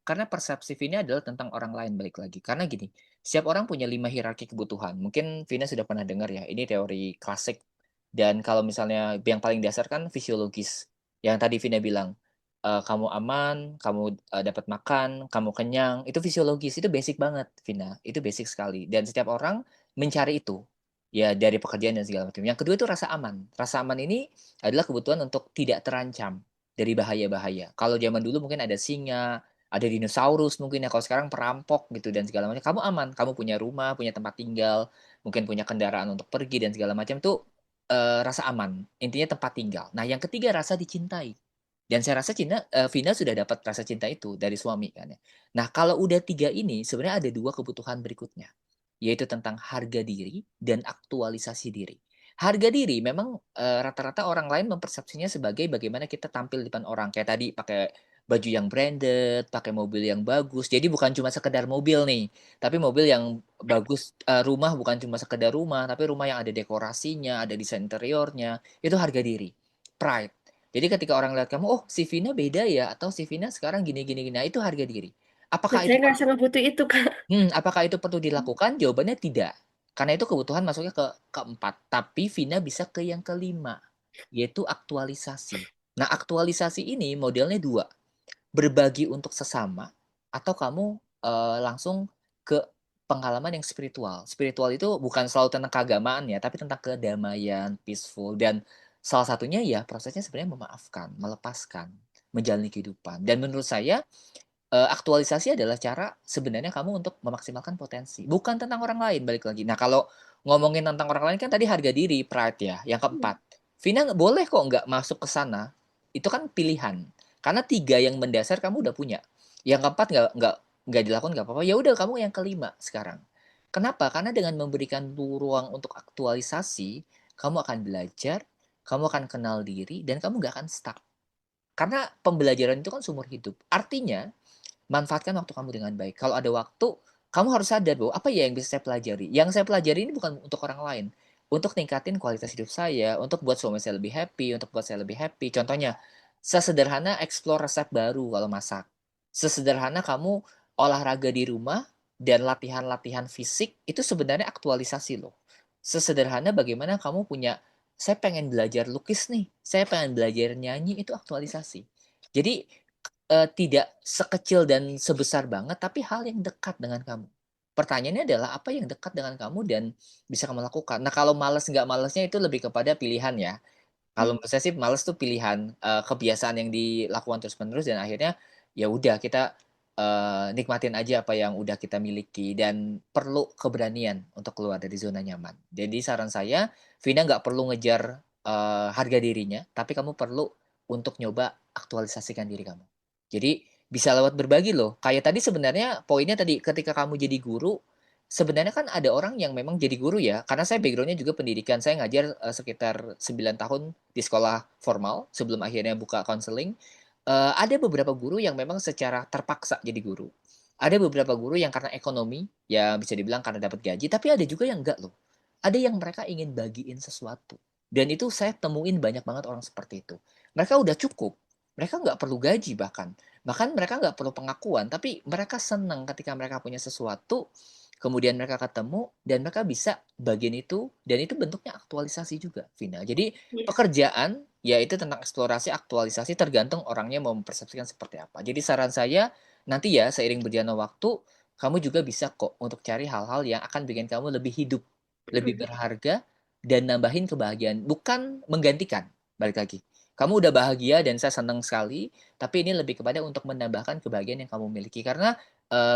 Karena persepsi Vina adalah tentang orang lain balik lagi. Karena gini, setiap orang punya 5 hierarki kebutuhan. Mungkin Vina sudah pernah dengar ya. Ini teori klasik. Dan kalau misalnya yang paling dasar kan fisiologis. Yang tadi Vina bilang, kamu aman, kamu dapat makan, kamu kenyang. Itu fisiologis. Itu basic banget, Vina. Itu basic sekali. Dan setiap orang mencari itu. Ya dari pekerjaan dan segala macam. Yang kedua itu rasa aman. Rasa aman ini adalah kebutuhan untuk tidak terancam dari bahaya-bahaya. Kalau zaman dulu mungkin ada singa, ada dinosaurus mungkin ya. Kalau sekarang perampok gitu dan segala macam. Kamu aman, kamu punya rumah, punya tempat tinggal, mungkin punya kendaraan untuk pergi dan segala macam tuh rasa aman. Intinya tempat tinggal. Nah, yang ketiga rasa dicintai. Dan saya rasa Vina sudah dapat rasa cinta itu dari suami kan ya. Nah, kalau udah tiga ini sebenarnya ada dua kebutuhan berikutnya, yaitu tentang harga diri dan aktualisasi diri. Harga diri memang rata-rata orang lain mempersepsinya sebagai bagaimana kita tampil di depan orang. Kayak tadi pakai baju yang branded, pakai mobil yang bagus. Jadi bukan cuma sekedar mobil nih, tapi mobil yang bagus. Rumah bukan cuma sekedar rumah, tapi rumah yang ada dekorasinya, ada desain interiornya. Itu harga diri, pride. Jadi ketika orang lihat kamu, oh si Vina beda ya, atau si Vina sekarang gini gini gini, nah, itu harga diri. Dan Apakah saya itu ngerasa nggak butuh itu Kak. Apakah itu perlu dilakukan? Jawabannya tidak. Karena itu kebutuhan masuknya ke keempat. Tapi Vina bisa ke yang kelima, yaitu aktualisasi. Nah, aktualisasi ini modelnya dua. Berbagi untuk sesama, atau kamu langsung ke pengalaman yang spiritual. Spiritual itu bukan selalu tentang keagamaan ya, tapi tentang kedamaian, peaceful. Dan salah satunya ya prosesnya sebenarnya memaafkan, melepaskan, menjalani kehidupan. Dan menurut saya aktualisasi adalah cara sebenarnya kamu untuk memaksimalkan potensi. Bukan tentang orang lain, balik lagi. Nah, kalau ngomongin tentang orang lain kan tadi harga diri, pride ya. Yang keempat, Vina boleh kok nggak masuk ke sana. Itu kan pilihan. Karena tiga yang mendasar kamu udah punya. Yang keempat nggak dilakukan nggak apa-apa. Ya udah kamu yang kelima sekarang. Kenapa? Karena dengan memberikan ruang untuk aktualisasi, kamu akan belajar, kamu akan kenal diri, dan kamu nggak akan stuck. Karena pembelajaran itu kan seumur hidup. Artinya, manfaatkan waktu kamu dengan baik. Kalau ada waktu, kamu harus sadar bahwa apa ya yang bisa saya pelajari. Yang saya pelajari ini bukan untuk orang lain. Untuk ningkatin kualitas hidup saya, untuk buat suami saya lebih happy, untuk buat saya lebih happy. Contohnya, sesederhana explore resep baru kalau masak. Sesederhana kamu olahraga di rumah dan latihan-latihan fisik itu sebenarnya aktualisasi loh. Sesederhana bagaimana kamu punya, saya pengen belajar lukis nih, saya pengen belajar nyanyi, itu aktualisasi. Jadi tidak sekecil dan sebesar banget, tapi hal yang dekat dengan kamu. Pertanyaannya adalah apa yang dekat dengan kamu dan bisa kamu lakukan. Nah, kalau males nggak malesnya itu lebih kepada pilihan ya. Kalau menurut saya sih males tuh pilihan, kebiasaan yang dilakukan terus-menerus dan akhirnya ya udah kita nikmatin aja apa yang udah kita miliki dan perlu keberanian untuk keluar dari zona nyaman. Jadi saran saya, Vina nggak perlu ngejar harga dirinya, tapi kamu perlu untuk nyoba aktualisasikan diri kamu. Jadi bisa lewat berbagi loh. Kayak tadi sebenarnya poinnya tadi ketika kamu jadi guru, sebenarnya kan ada orang yang memang jadi guru ya, karena saya backgroundnya juga pendidikan. Saya ngajar sekitar 9 tahun di sekolah formal sebelum akhirnya buka konseling. Ada beberapa guru yang memang secara terpaksa jadi guru. Ada beberapa guru yang karena ekonomi, ya bisa dibilang karena dapat gaji, tapi ada juga yang enggak loh. Ada yang mereka ingin bagiin sesuatu. Dan itu saya temuin banyak banget orang seperti itu. Mereka udah cukup. Mereka nggak perlu gaji bahkan. Bahkan mereka nggak perlu pengakuan, tapi mereka senang ketika mereka punya sesuatu, kemudian mereka ketemu, dan mereka bisa bagian itu, dan itu bentuknya aktualisasi juga, Vina. Jadi Iya. pekerjaan ya itu tentang eksplorasi, aktualisasi tergantung orangnya mau mempersepsikan seperti apa. Jadi saran saya nanti ya seiring berjalannya waktu kamu juga bisa kok untuk cari hal-hal yang akan bikin kamu lebih hidup, lebih berharga dan nambahin kebahagiaan, bukan menggantikan. Balik lagi. Kamu udah bahagia dan saya senang sekali, tapi ini lebih kepada untuk menambahkan kebahagiaan yang kamu miliki karena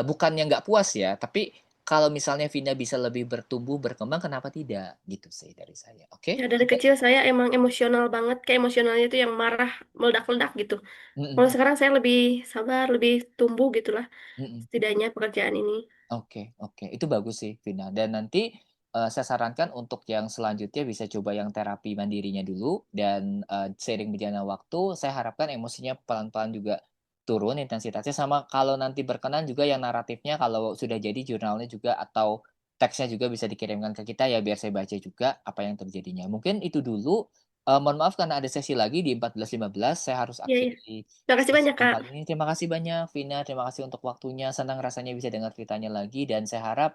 bukannya nggak puas ya, tapi kalau misalnya Vina bisa lebih bertumbuh, berkembang, kenapa tidak? Gitu sih dari saya. Oke? Ya dari kecil saya emang emosional banget, kayak emosionalnya itu yang marah, meledak-ledak gitu. Kalau Mm-mm. sekarang saya lebih sabar, lebih tumbuh gitulah, Mm-mm. setidaknya pekerjaan ini. Oke, oke. Itu bagus sih, Vina. Dan nanti saya sarankan untuk yang selanjutnya bisa coba yang terapi mandirinya dulu. Dan seiring berjalannya waktu, saya harapkan emosinya pelan-pelan juga turun intensitasnya. Sama kalau nanti berkenan juga yang naratifnya, kalau sudah jadi jurnalnya juga atau teksnya juga bisa dikirimkan ke kita ya, biar saya baca juga apa yang terjadinya. Mungkin itu dulu. Mohon maaf karena ada sesi lagi di 14.15. Saya harus Iya, iya. akhiri Makasih sesi banyak, Kak. keempat ini. Terima kasih banyak, Vina. Terima kasih untuk waktunya. Senang rasanya bisa dengar ceritanya lagi. Dan saya harap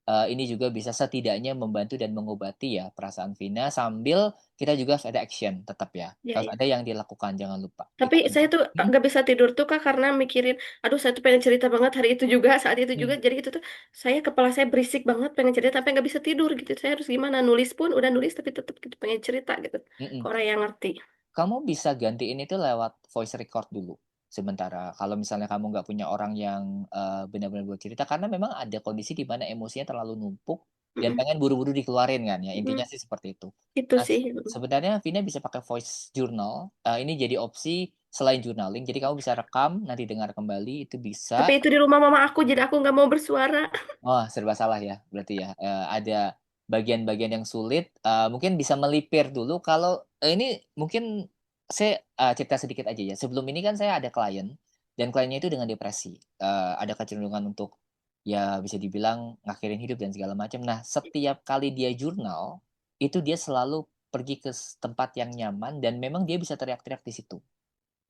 ini juga bisa setidaknya membantu dan mengobati ya perasaan Vina. Sambil kita juga harus ada action tetap ya. Iya, Harus iya. ada yang dilakukan. Jangan lupa. Tapi Itu saya penting. tuh Hmm, nggak bisa tidur tuh, Kak, karena mikirin, aduh saya tuh pengen cerita banget hari itu juga, saat itu juga. hmm, Jadi itu tuh, saya kepala saya berisik banget pengen cerita, tapi nggak bisa tidur gitu. Saya harus gimana? Nulis pun udah nulis, tapi tetap gitu pengen cerita gitu. hmm, Ke hmm. orang yang ngerti. Kamu bisa gantiin itu lewat voice record dulu sementara. Kalau misalnya kamu nggak punya orang yang benar-benar buat cerita, karena memang ada kondisi di mana emosinya terlalu numpuk dan Mm-mm. pengen buru-buru dikeluarin kan ya. Intinya Mm-mm. sih seperti itu. Itu Nah, sih. sebenarnya Vina bisa pakai voice journal. Ini jadi opsi selain journaling. Jadi kamu bisa rekam, nanti dengar kembali, itu bisa. Tapi itu di rumah mama aku, jadi aku nggak mau bersuara. Oh, serba salah ya, berarti ya. Ada bagian-bagian yang sulit. Mungkin bisa melipir dulu. Kalau ini mungkin saya cerita sedikit aja ya. Sebelum ini kan saya ada klien dan kliennya itu dengan depresi. Ada kecenderungan untuk ya bisa dibilang ngakhirin hidup dan segala macam. Nah, setiap kali dia jurnal itu dia selalu pergi ke tempat yang nyaman dan memang dia bisa teriak-teriak di situ.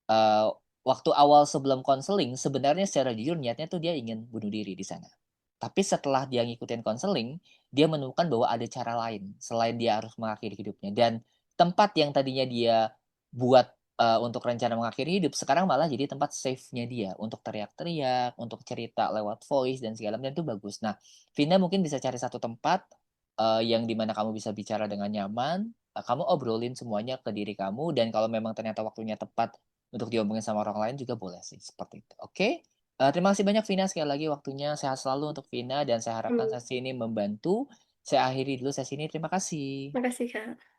Eh, Waktu awal sebelum konseling sebenarnya secara jujur niatnya tuh dia ingin bunuh diri di sana. Tapi setelah dia ngikutin konseling, dia menemukan bahwa ada cara lain selain dia harus mengakhiri hidupnya. Dan tempat yang tadinya dia buat untuk rencana mengakhiri hidup, sekarang malah jadi tempat safe-nya dia untuk teriak-teriak, untuk cerita lewat voice dan segala macam itu bagus. Nah, Vina mungkin bisa cari satu tempat yang dimana kamu bisa bicara dengan nyaman, kamu obrolin semuanya ke diri kamu, dan kalau memang ternyata waktunya tepat untuk diomongin sama orang lain juga boleh sih, seperti itu. Oke? Terima kasih banyak Vina sekali lagi waktunya. Sehat selalu untuk Vina dan saya harapkan Hmm. sesi ini membantu. Saya akhiri dulu sesi ini. Terima kasih. Makasih, Kak.